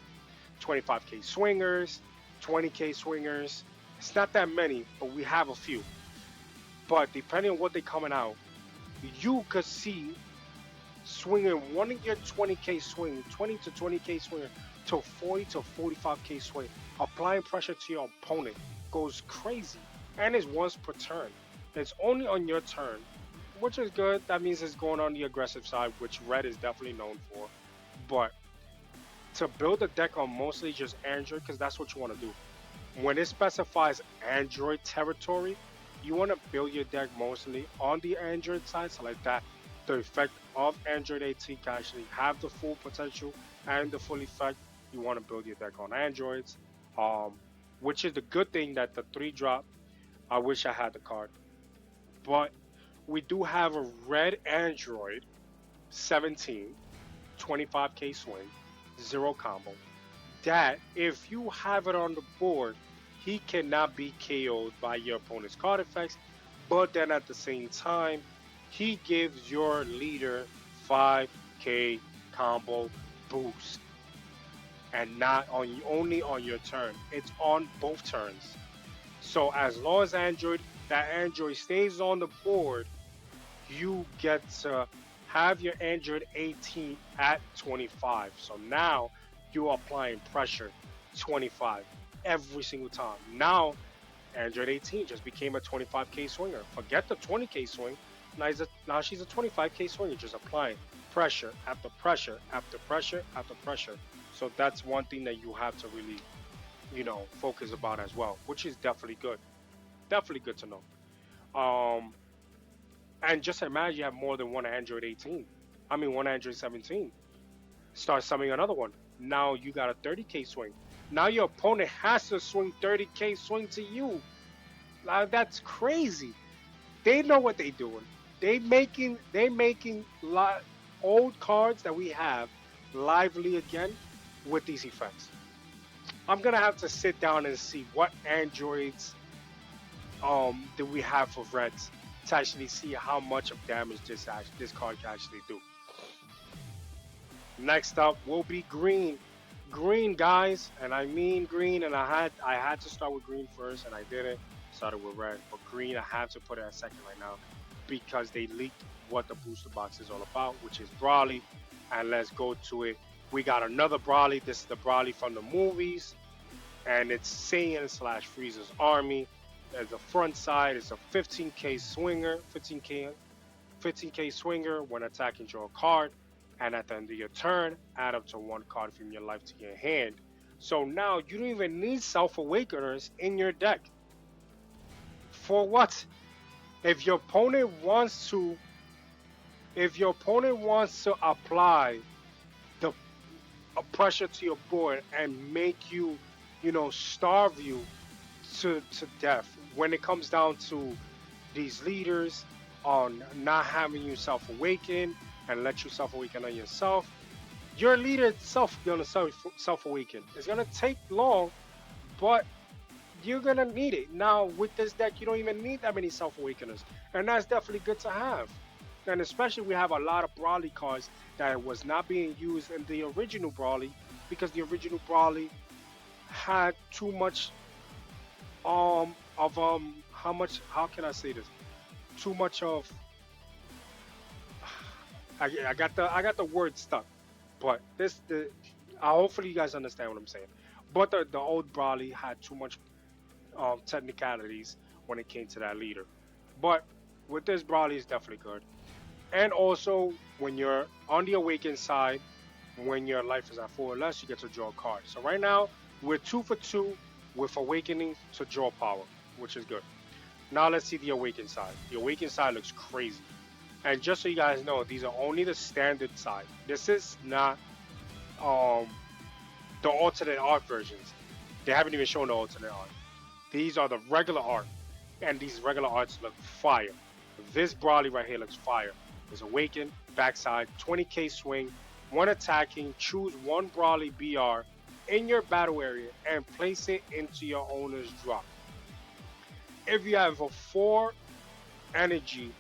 25k swingers, 20k swingers. It's not that many, but we have a few. But depending on what they're coming out, you could see swinging one of your 20k swing, 20 to 20k swinger to 40 to 45k swing, applying pressure to your opponent goes crazy, and it's once per turn. It's only on your turn, which is good. That means it's going on the aggressive side, which red is definitely known for. But to build a deck on mostly just Android, because that's what you want to do. When it specifies Android territory, you want to build your deck mostly on the Android side, so like that the effect of Android 18 can actually have the full potential and the full effect. You want to build your deck on Androids, which is the good thing that the 3-drop. I wish I had the card, but we do have a red Android 17, 25k swing, 0 combo. That if you have it on the board, he cannot be KO'd by your opponent's card effects, but then at the same time, he gives your leader 5k combo boost, and not on only on your turn. It's on both turns. So as long as that Android stays on the board, you get to have your Android 18 at 25. So now you're applying pressure 25 every single time. Now Android 18 just became a 25k swinger. Forget the 20k swing. Now she's a 25k swinger, just applying pressure after pressure after pressure after pressure. So that's one thing that you have to really, focus about as well, which is definitely good. Definitely good to know. And just imagine you have more than one Android 18. I mean, one Android 17. Start summing another one. Now you got a 30K swing. Now your opponent has to swing 30K swing to you. Like, that's crazy. They know what they're doing. They making old cards that we have lively again with these effects. I'm gonna have to sit down and see what androids do we have for reds to actually see how much of damage this card can actually do. Next up will be green. Green, guys, and I mean green, and I had to start with green first, and I didn't. Started with red, but green I have to put it at second right now because they leaked what the booster box is all about, which is Brawly. And let's go to it. We got another Brawly. This is the Brawly from the movies, and it's Saiyan slash Frieza's army. As the front side is a 15K swinger, 15K swinger. When attacking, draw a card, and at the end of your turn, add up to one card from your life to your hand. So now you don't even need Self Awakeners in your deck. For what? If your opponent wants to, if your opponent wants to apply the pressure to your board and make you, starve you to death, when it comes down to these leaders on not having you self awaken and let you self awaken on yourself, your leader itself gonna self awaken. It's gonna take long, but you're gonna need it. Now with this deck, you don't even need that many self awakeners, and that's definitely good to have. And especially we have a lot of Brawly cards that was not being used in the original Brawly because the original Brawly had too much of how can I say this? Too much of I got the word stuck, but hopefully you guys understand what I'm saying. But the old Brawly had too much technicalities when it came to that leader. But with this Brawly is definitely good. And also when you're on the awakened side, when your life is at 4 or less, you get to draw a card. So right now we're 2 for 2 with awakening to draw power, which is good. Now let's see the awakened side. The awakened side looks crazy. And just so you guys know, these are only the standard side. This is not um, the alternate art versions. They haven't even shown the alternate art. These are the regular art, and these regular arts look fire. This Brawly right here looks fire. It's awakened, backside, 20K swing, one attacking. Choose one Brawly BR in your battle area and place it into your owner's drop. If you have a energy,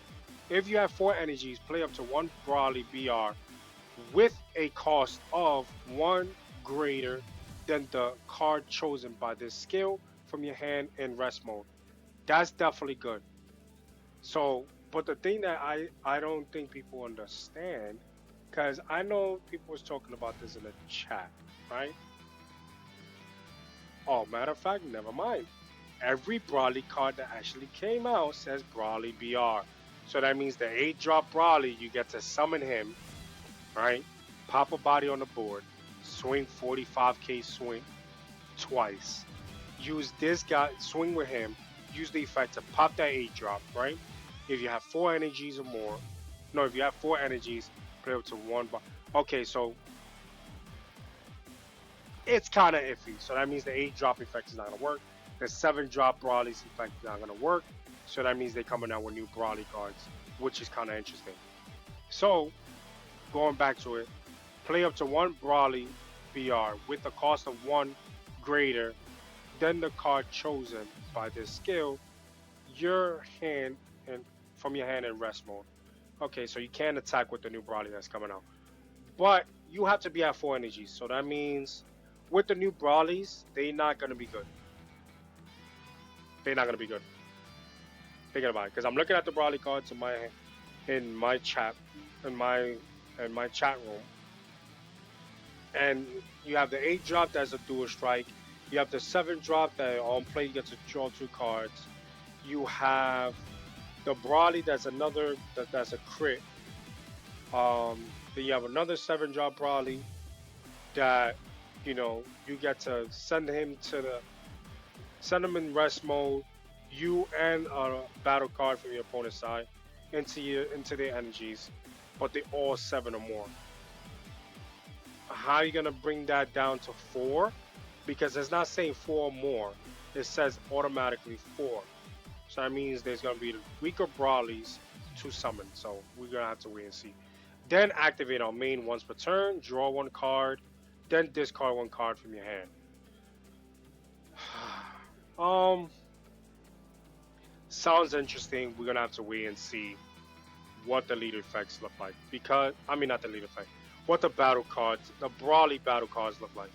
if you have 4 energies, play up to one Brawly BR with a cost of 1 greater than the card chosen by this skill from your hand in rest mode. That's definitely good. So, but the thing that I don't think people understand, because I know people was talking about this in the chat, right? Oh, matter of fact, never mind. Every Brawly card that actually came out says Brawly BR. So that means the 8-drop Brawly, you get to summon him, right? Pop a body on the board, swing 45K swing twice. Use this guy, swing with him, use the effect to pop that 8-drop, right? If you have 4 energies or more, no, if you have 4 energies, play up to one. Okay, so it's kind of iffy. So that means the 8-drop effect is not going to work. The 7-drop Brawly's effect is not going to work. So that means they're coming out with new Brawly cards, which is kind of interesting. So, going back to it, play up to one Brawly BR with the cost of 1 greater than the card chosen by this skill, your hand and from your hand in rest mode. Okay, so you can attack with the new Brawly that's coming out. But you have to be at 4 energies. So that means with the new Brawlies, they're not going to be good. They're not going to be good. Thinking about it, because I'm looking at the Brawly cards in my chat in my chat room, and you have the 8-drop that's a dual strike. You have the 7-drop that on play you get to draw 2 cards. You have the Brawly that's that's a crit. Then you have another 7-drop Brawly that you get to send him in rest mode, you and a battle card from your opponent's side into their energies, but they all seven or more. How are you gonna bring that down to four? Because it's not saying four or more. It says automatically four. So that means there's gonna be weaker Brawlies to summon. So we're gonna have to wait and see. Then activate our main once per turn, draw one card, then discard one card from your hand. um, Sounds interesting. We're gonna have to wait and see what the leader effects look like. Because I mean not the leader effect, what the battle cards, the Brawly battle cards look like.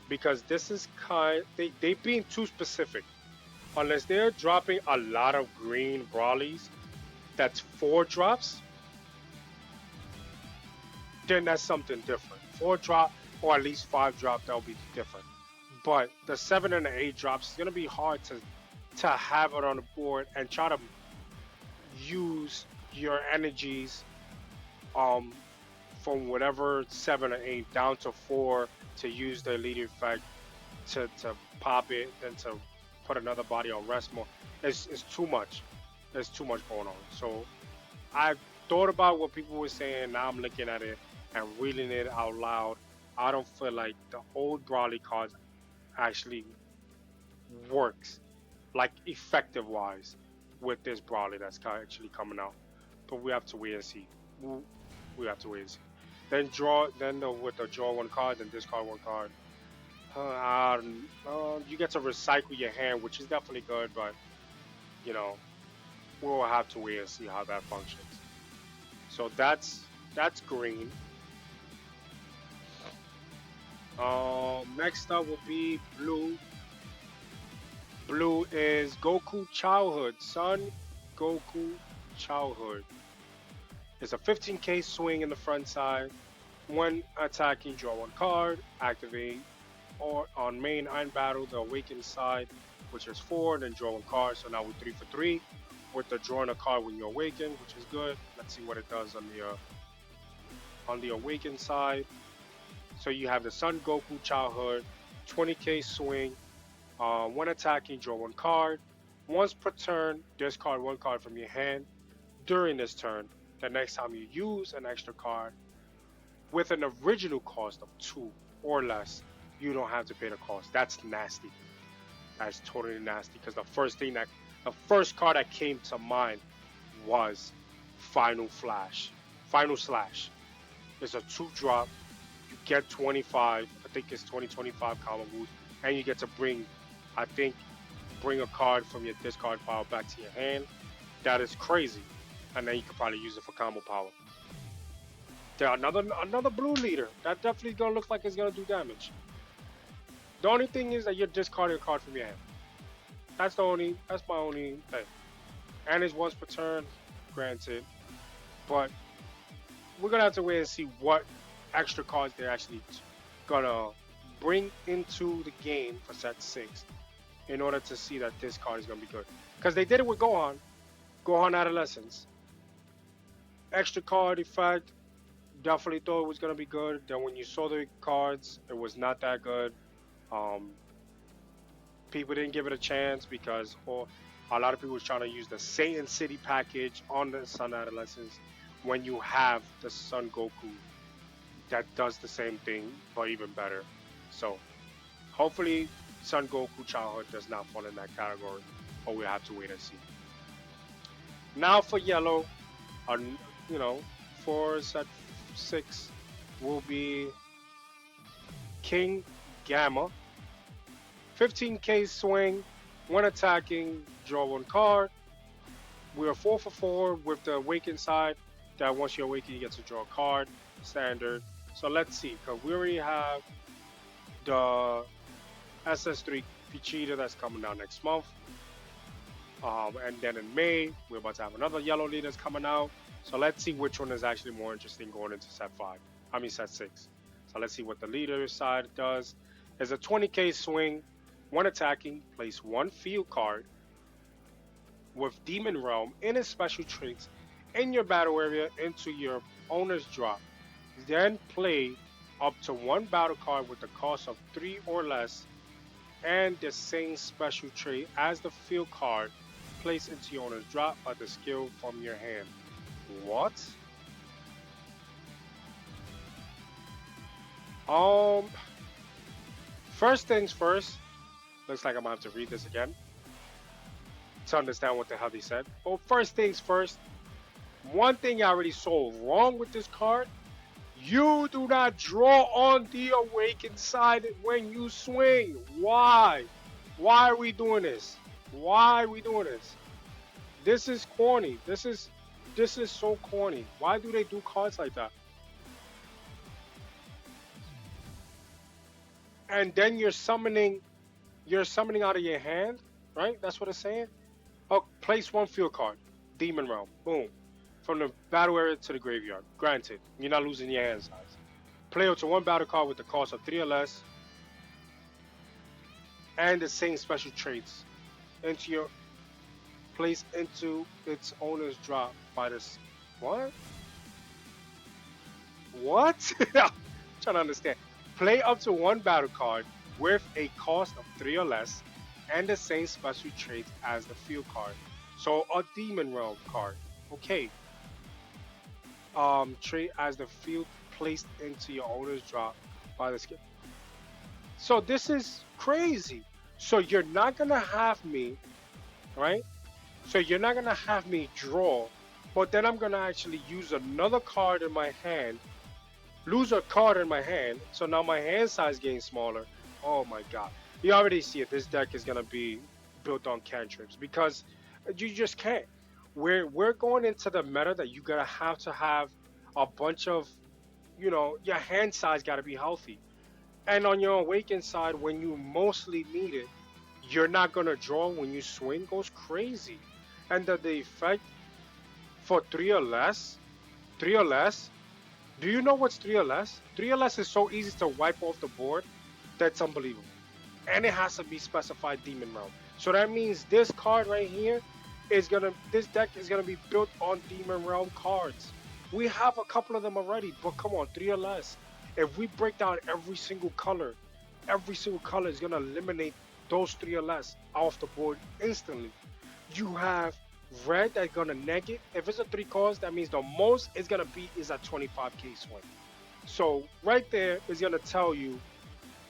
Because this is they being too specific. Unless they're dropping a lot of green Brawlies, that's four drops, then that's something different. Four drop or at least five drop, that'll be different. But the seven and the eight drops is gonna be hard to have it on the board and try to use your energies um from whatever seven or eight down to four to use the leader effect to pop it, then to put another body on rest mode. It's too much. There's too much going on. So I thought about what people were saying. Now I'm looking at it and reading it out loud. I don't feel like the old Brawley cards actually works, like effective wise, with this Brawley that's actually coming out. But we have to wait and see. We have to wait and see. Then with the draw one card, then discard one card. You get to recycle your hand, which is definitely good, but you know we'll have to wait and see how that functions. So that's green. Next up will be blue. Blue is Goku Childhood, Son Goku Childhood. It's a 15k swing in the front side. When attacking, draw one card, activate, or on main and battle, the awakened side, which is four, then draw one card. So now we're 3 for 3 with the drawing a card when you awaken, which is good. Let's see what it does on the awakened side. So you have the Son Goku Childhood, 20k swing. When attacking, draw one card. Once per turn, discard one card from your hand. During this turn, the next time you use an extra card with an original cost of 2 or less, you don't have to pay the cost. That's nasty. That's totally nasty because the first card that came to mind was Final Slash. It's a 2-drop. You get 25. I think it's 20-25 combo boost, and you get to bring a card from your discard pile back to your hand. That is crazy, and then you could probably use it for combo power. There another blue leader that definitely gonna look like it's gonna do damage. The only thing is that you're discarding a card from your hand. That's my only thing. And it's once per turn, granted, but we're gonna have to wait and see what extra cards they're actually gonna bring into the game for set 6 in order to see that this card is gonna be good. Because they did it with Gohan Adolescence. Extra card effect, definitely thought it was gonna be good. Then when you saw the cards, it was not that good. People didn't give it a chance because a lot of people was trying to use the Satan City package on the Sun Adolescence when you have the Son Goku that does the same thing but even better. So hopefully Son Goku Childhood does not fall in that category, but we'll have to wait and see. Now for yellow, for set 6 will be King Gamma. 15k swing. When attacking, draw one card. We are 4 for 4 with the awaken side. That once you awaken, you get to draw a card. Standard. So let's see, because we already have the SS3 Pichita that's coming out next month. And then in May, we're about to have another yellow leader that's coming out. So let's see which one is actually more interesting going into set 6. So let's see what the leader side does. There's a 20k swing. When attacking, place one field card with Demon Realm in its special traits in your battle area into your owner's drop. Then play up to one battle card with the cost of 3 or less and the same special trait as the field card placed into your owner's drop by the skill from your hand. What? Um, First things first, looks like I'm gonna have to read this again to understand what the hell they said. But first things first, one thing I already saw wrong with this card, you do not draw on the awakened side when you swing. Why? Why are we doing this? Why are we doing this? This is corny. This is so corny. Why do they do cards like that? And then you're summoning out of your hand, right? That's what it's saying. Oh, place one field card. Demon Realm. Boom. From the battle area to the graveyard. Granted, you're not losing your hand size. Play up to one battle card with the cost of 3 or less and the same special traits into your place into its owner's drop by this. What? What? I'm trying to understand. Play up to one battle card with a cost of 3 or less and the same special traits as the field card. So a Demon Realm card. Okay. Trait as the field placed into your owner's drop by the skill. So this is crazy. So you're not gonna have me, right? So you're not gonna have me draw, but then I'm gonna actually use another card in my hand, lose a card in my hand, so now my hand size getting smaller. Oh my god. You already see it. This deck is gonna be built on cantrips because you just can't. We're going into the meta that you gotta have to have a bunch of, your hand size gotta be healthy. And on your awakened side, when you mostly need it, you're not gonna draw when you swing goes crazy. And the effect for 3 or less, do you know what's 3 or less? 3 or less is so easy to wipe off the board that's unbelievable. And it has to be specified Demon Realm. So that means this card right here this deck is gonna be built on Demon Realm cards. We have a couple of them already, but come on, 3 or less. If we break down every single color is gonna eliminate those 3 or less off the board instantly. You have red that's gonna neg it. If it's a 3 cost, that means the most it's gonna be is a 25k swing. So right there is gonna tell you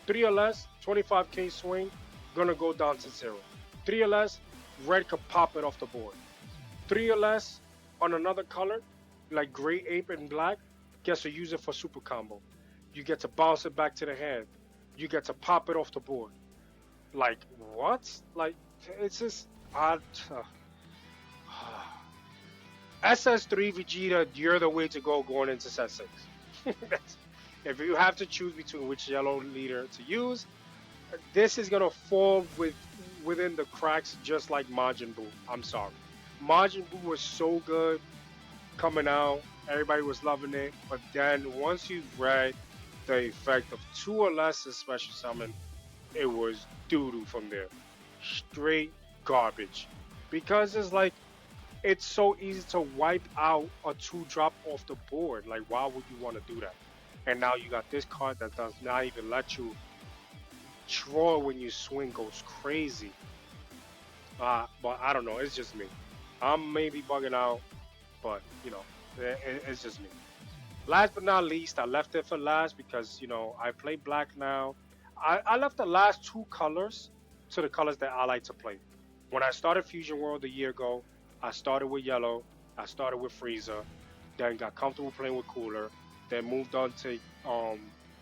3 or less, 25k swing, gonna go down to 0. 3 or less, red could pop it off the board. 3 or less on another color, like gray ape and black, gets to use it for super combo. You get to bounce it back to the hand. You get to pop it off the board. Like what? Like it's just odd. SS3 Vegeta, you're the way to go going into set 6. If you have to choose between which yellow leader to use, this is gonna fall within the cracks just like Majin Buu. I'm sorry. Majin Buu was so good coming out. Everybody was loving it. But then once you read the effect of 2 or less as special summon, it was doo doo from there. Straight garbage. Because it's so easy to wipe out a 2 drop off the board. Like why would you want to do that? And now you got this card that does not even let you draw when you swing goes crazy. But I don't know. It's just me. I'm maybe bugging out, but it's just me. Last but not least, I left it for last because I play black now. I left the last 2 colors to the colors that I like to play. When I started Fusion World a year ago, I started with yellow. I started with Frieza, then got comfortable playing with Cooler, then moved on to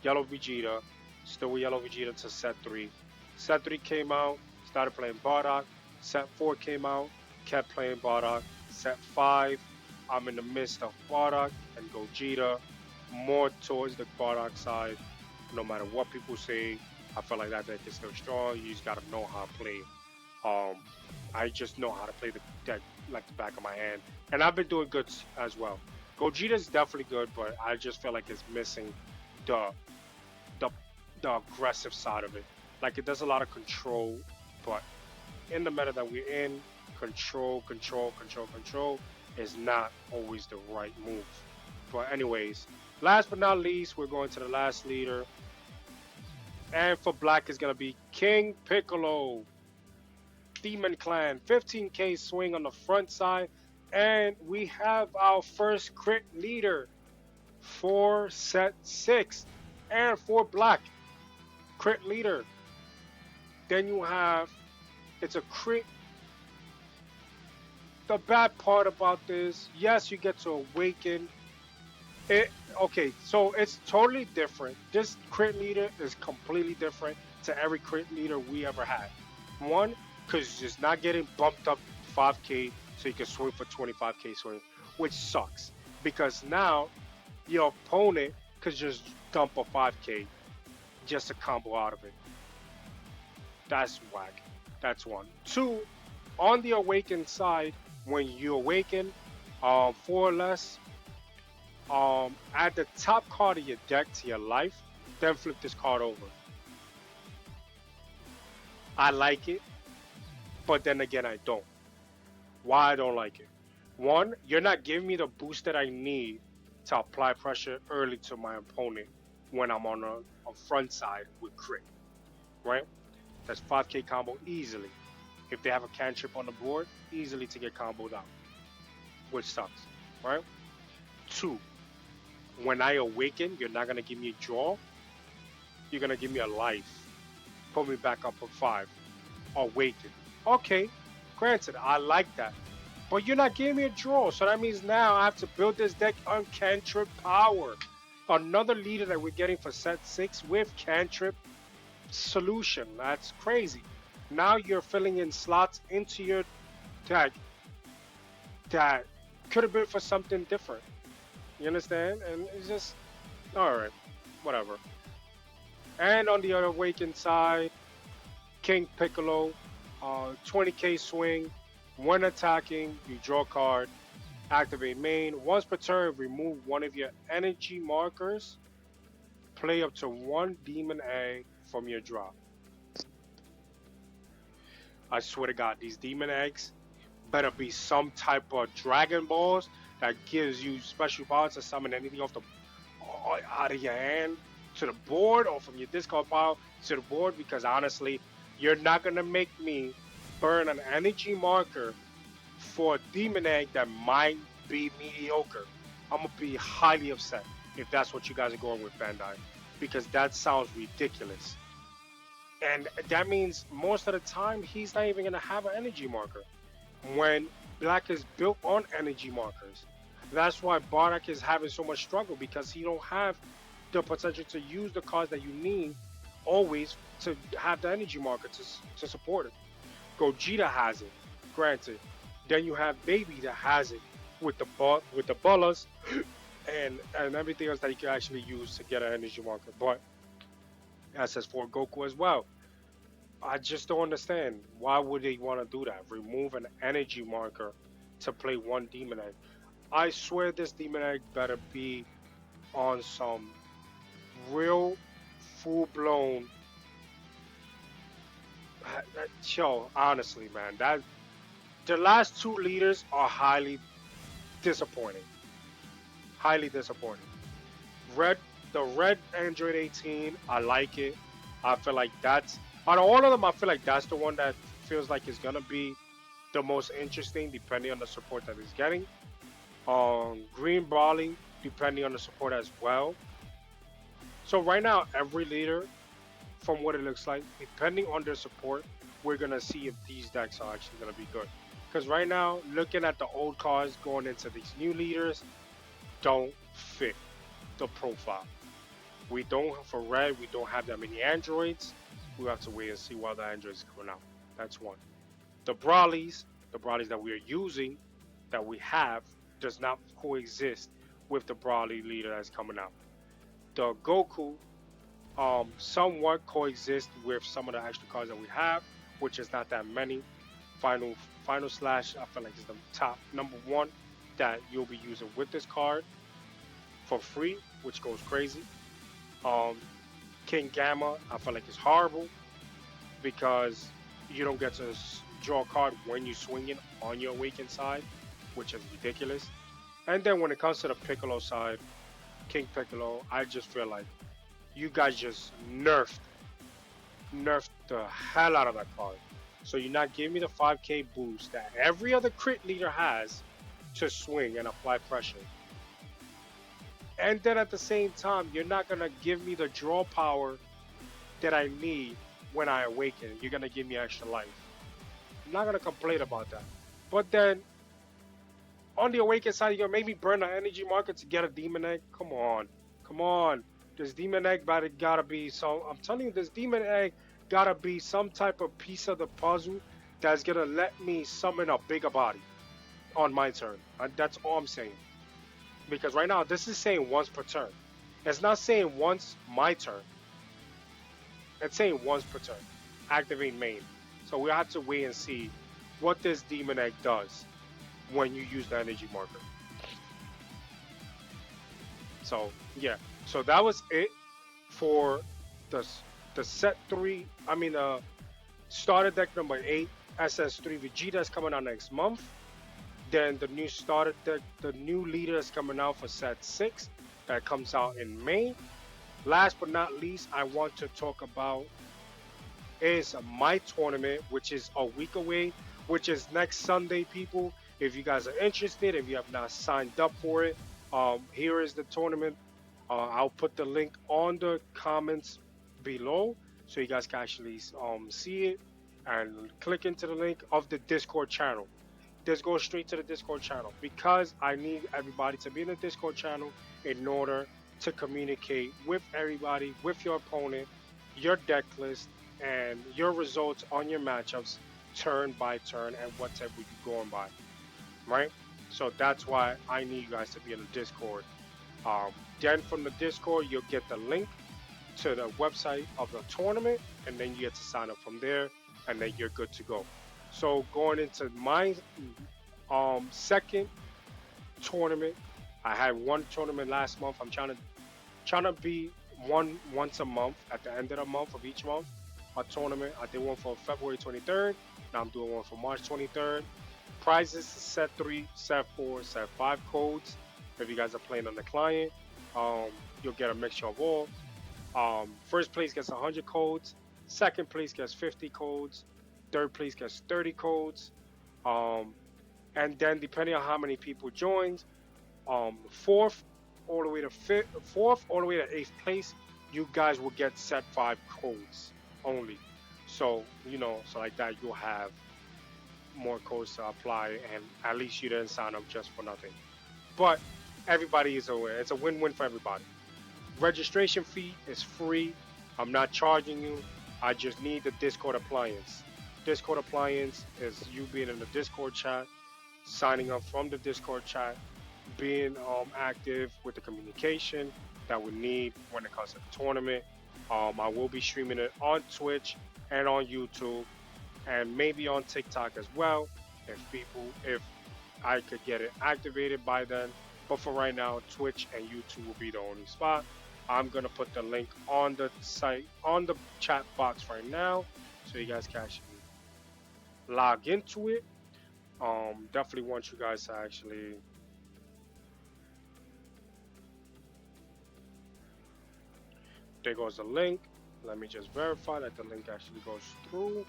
Yellow Vegeta, still with Yellow Vegeta to Set 3. Set 3 came out, started playing Bardock. Set 4 came out, kept playing Bardock. Set 5, I'm in the midst of Bardock and Gogeta, more towards the Bardock side. No matter what people say, I feel like that deck is still strong. You just gotta know how to play. I just know how to play the deck like the back of my hand, and I've been doing good as well. Gogeta is definitely good, but I just feel like it's missing the the the aggressive side of it. Like it does a lot of control, but in the meta that we're in, control is not always the right move. But anyways, Last but not least, we're going to the last leader. And for black is going to be King Piccolo, Demon Clan, 15k swing on the front side. And we have our first crit leader for set 6. And for black, crit leader. Then you have, it's a crit. The bad part about this, yes, you get to awaken. It okay, so it's totally different. This crit leader is completely different to every crit leader we ever had. One, because it's not getting bumped up 5k so you can swing for 25k swing, which sucks. Because now your opponent could just dump a 5k just to combo out of it. That's whack. That's one. Two, on the awakened side, when you awaken, four or less, add the top card of your deck to your life, then flip this card over. I like it, but then again, I don't. Why I don't like it? One, you're not giving me the boost that I need to apply pressure early to my opponent when I'm on a front side with crit, right? That's 5k combo easily. If they have a cantrip on the board, easily to get comboed out, which sucks, right? Two, when I awaken, you're not gonna give me a draw. You're gonna give me a life. Put me back up at 5. Awaken. Okay, granted, I like that. But you're not giving me a draw, so that means now I have to build this deck on cantrip power. Another leader that we're getting for set 6 with cantrip solution. That's crazy. Now you're filling in slots into your deck that could have been for something different. You understand? And it's just, alright, whatever. And on the other awakened side, King Piccolo, 20k swing. When attacking, you draw a card, activate main. Once per turn, remove one of your energy markers. Play up to one demon egg from your drop. I swear to God, these demon eggs better be some type of Dragon Balls that gives you special powers to summon anything off the out of your hand to the board or from your discard pile to the board. Because honestly, you're not gonna make me burn an energy marker for a demon egg that might be mediocre. I'm gonna be highly upset if that's what you guys are going with, Bandai, because that sounds ridiculous. And that means most of the time he's not even gonna have an energy marker when black is built on energy markers. That's why Bardock is having so much struggle because he don't have the potential to use the cards that you need always to have the energy marker to support it. Gogeta has it, granted. Then you have Baby that has it with the Bullas and everything else that you can actually use to get an energy marker. But as for Goku as well, I just don't understand why would they want to do that? Remove an energy marker to play one demon egg. I swear this demon egg better be on some real full blown. Yo, honestly, man, that the last two leaders are highly disappointing. Highly disappointing. Red, the red Android 18, I like it. I feel like that's out of all of them. I feel like that's the one that feels like it's gonna be the most interesting, depending on the support that it's getting. Green Brawling, depending on the support as well. So right now, every leader, from what it looks like, depending on their support, we're gonna see if these decks are actually gonna be good. Because right now, looking at the old cards going into these new leaders, don't fit the profile. We don't, for red, we don't have that many androids. We have to wait and see while the androids are coming out. That's one. The Brawlies that we are using, that we have, does not coexist with the Brawly leader that's coming out. The Goku somewhat coexist with some of the extra cards that we have, which is not that many. Final Slash, I feel like is the top number one that you'll be using with this card for free, which goes crazy. Um, King Gamma, I feel like is horrible because you don't get to draw a card when you swing it on your awakened side, which is ridiculous. And then when it comes to the Piccolo side, King Piccolo, I just feel like you guys just nerfed the hell out of that card. So you're not giving me the 5k boost that every other crit leader has to swing and apply pressure. And then at the same time, you're not gonna give me the draw power that I need when I awaken. You're gonna give me extra life. I'm not gonna complain about that. But then on the awaken side, you're gonna make me burn the energy market to get a demon egg. Come on, come on. This demon egg gotta be some. I'm telling you, this demon egg gotta be some type of piece of the puzzle that's gonna let me summon a bigger body on my turn. That's all I'm saying. Because right now, this is saying once per turn. It's not saying once my turn. It's saying once per turn. Activate main. So we have to wait and see what this demon egg does when you use the energy marker. So yeah, so that was it for the the set three. I mean, starter deck number 8, SS3 Vegeta is coming out next month. Then the new starter deck, the new leader is coming out for set 6, that comes out in May. Last but not least, I want to talk about is my tournament, which is a week away, which is next Sunday, people. If you guys are interested, if you have not signed up for it, here is the tournament. I'll put the link on the comments below so you guys can actually see it and click into the link of the Discord channel. Just go straight to the Discord channel because I need everybody to be in the Discord channel in order to communicate with everybody, with your opponent, your deck list, and your results on your matchups turn by turn and whatever you're going by, right? So that's why I need you guys to be in the Discord. Then from the Discord, you'll get the link to the website of the tournament, and then you get to sign up from there, and then you're good to go. So going into my second tournament, I had one tournament last month. I'm trying to be once a month at the end of the month of each month. A tournament. I did one for February 23rd. Now I'm doing one for March 23rd. Prizes set 3, set 4, set 5 codes. If you guys are playing on the client, you'll get a mixture of all. First place gets 100 codes. Second place gets 50 codes. Third place gets 30 codes. And then depending on how many people joins, fourth all the way to eighth place, you guys will get set 5 codes only. So so like that you'll have more codes to apply, and at least you didn't sign up just for nothing. But everybody is aware. It's a win-win for everybody. Registration fee is free. I'm not charging you. I just need the Discord appliance. Discord appliance is you being in the Discord chat, signing up from the Discord chat, being active with the communication that we need when it comes to the tournament. I will be streaming it on Twitch and on YouTube, and maybe on TikTok as well, if I could get it activated by then. But for right now, Twitch and YouTube will be the only spot. I'm gonna put the link on the site, on the chat box right now, so you guys can actually log into it. Definitely want you guys to actually there goes the link. Let me just verify that the link actually goes through.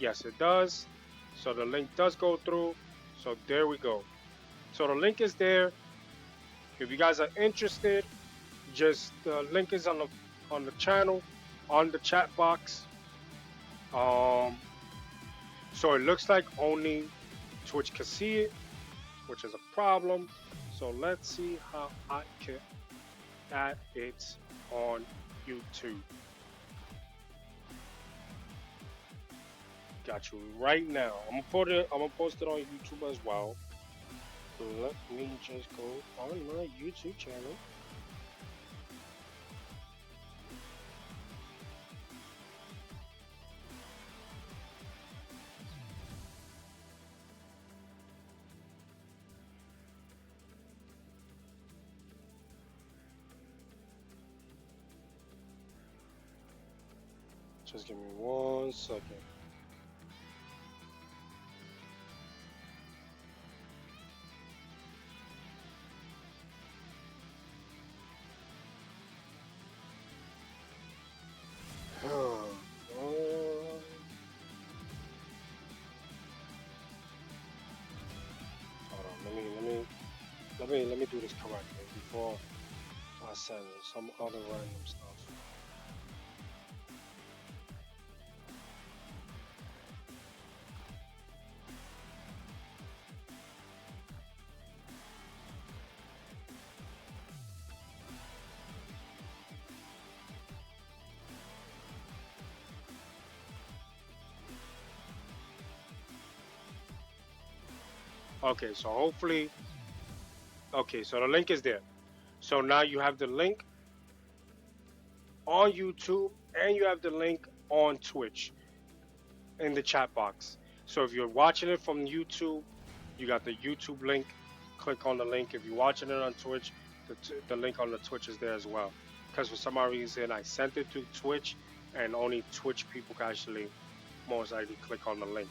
Yes, it does. So the link does go through. So there we go. So the link is there. If you guys are interested, just the link is on the channel, on the chat box. So it looks like only Twitch can see it, which is a problem. So let's see how I can add it on YouTube. Got you right now. I'm gonna post it on YouTube as well. Let me just go on my YouTube channel. Just give me 1 second. let me do this correctly before I send some other random stuff. Okay, so hopefully, okay, so the link is there. So now you have the link on YouTube and you have the link on Twitch in the chat box. So if you're watching it from YouTube, you got the YouTube link. Click on the link. If you're watching it on Twitch, the link on the Twitch is there as well. Because for some odd reason, I sent it to Twitch, and only Twitch people can actually most likely click on the link.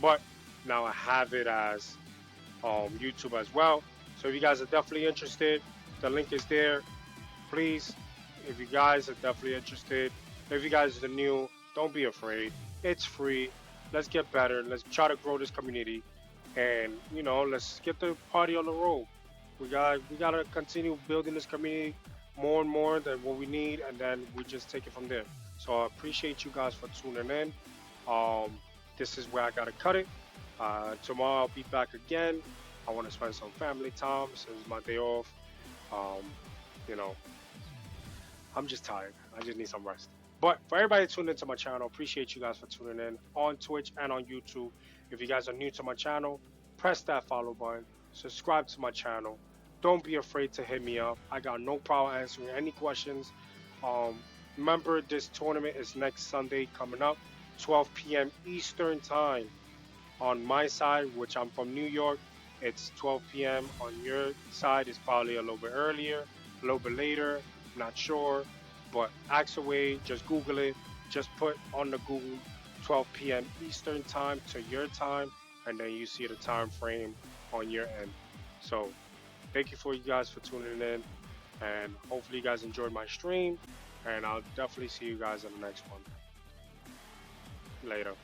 But now I have it as YouTube as well. So if you guys are definitely interested, the link is there. Please, if you guys are definitely interested, if you guys are new, don't be afraid. It's free. Let's get better. Let's try to grow this community, and let's get the party on the road. We gotta continue building this community more and more than what we need, and then we just take it from there. So I appreciate you guys for tuning in. Um, this is where I gotta cut it. Tomorrow I'll be back again. I want to spend some family time since it's my day off. Um, you know, I'm just tired. I just need some rest. But for everybody tuning into my channel, appreciate you guys for tuning in on Twitch and on YouTube. If you guys are new to my channel, press that follow button, subscribe to my channel. Don't be afraid to hit me up. I got no problem answering any questions. Um, Remember, this tournament is next Sunday coming up, 12 p.m. Eastern Time on my side, which I'm from New York. It's 12 p.m. On your side, it's probably a little bit earlier, a little bit later. I'm not sure, but ask away. Just Google it. Just put on the Google 12 p.m. Eastern Time to your time, and then you see the time frame on your end. So, thank you for you guys for tuning in, and hopefully you guys enjoyed my stream. And I'll definitely see you guys in the next one. Later.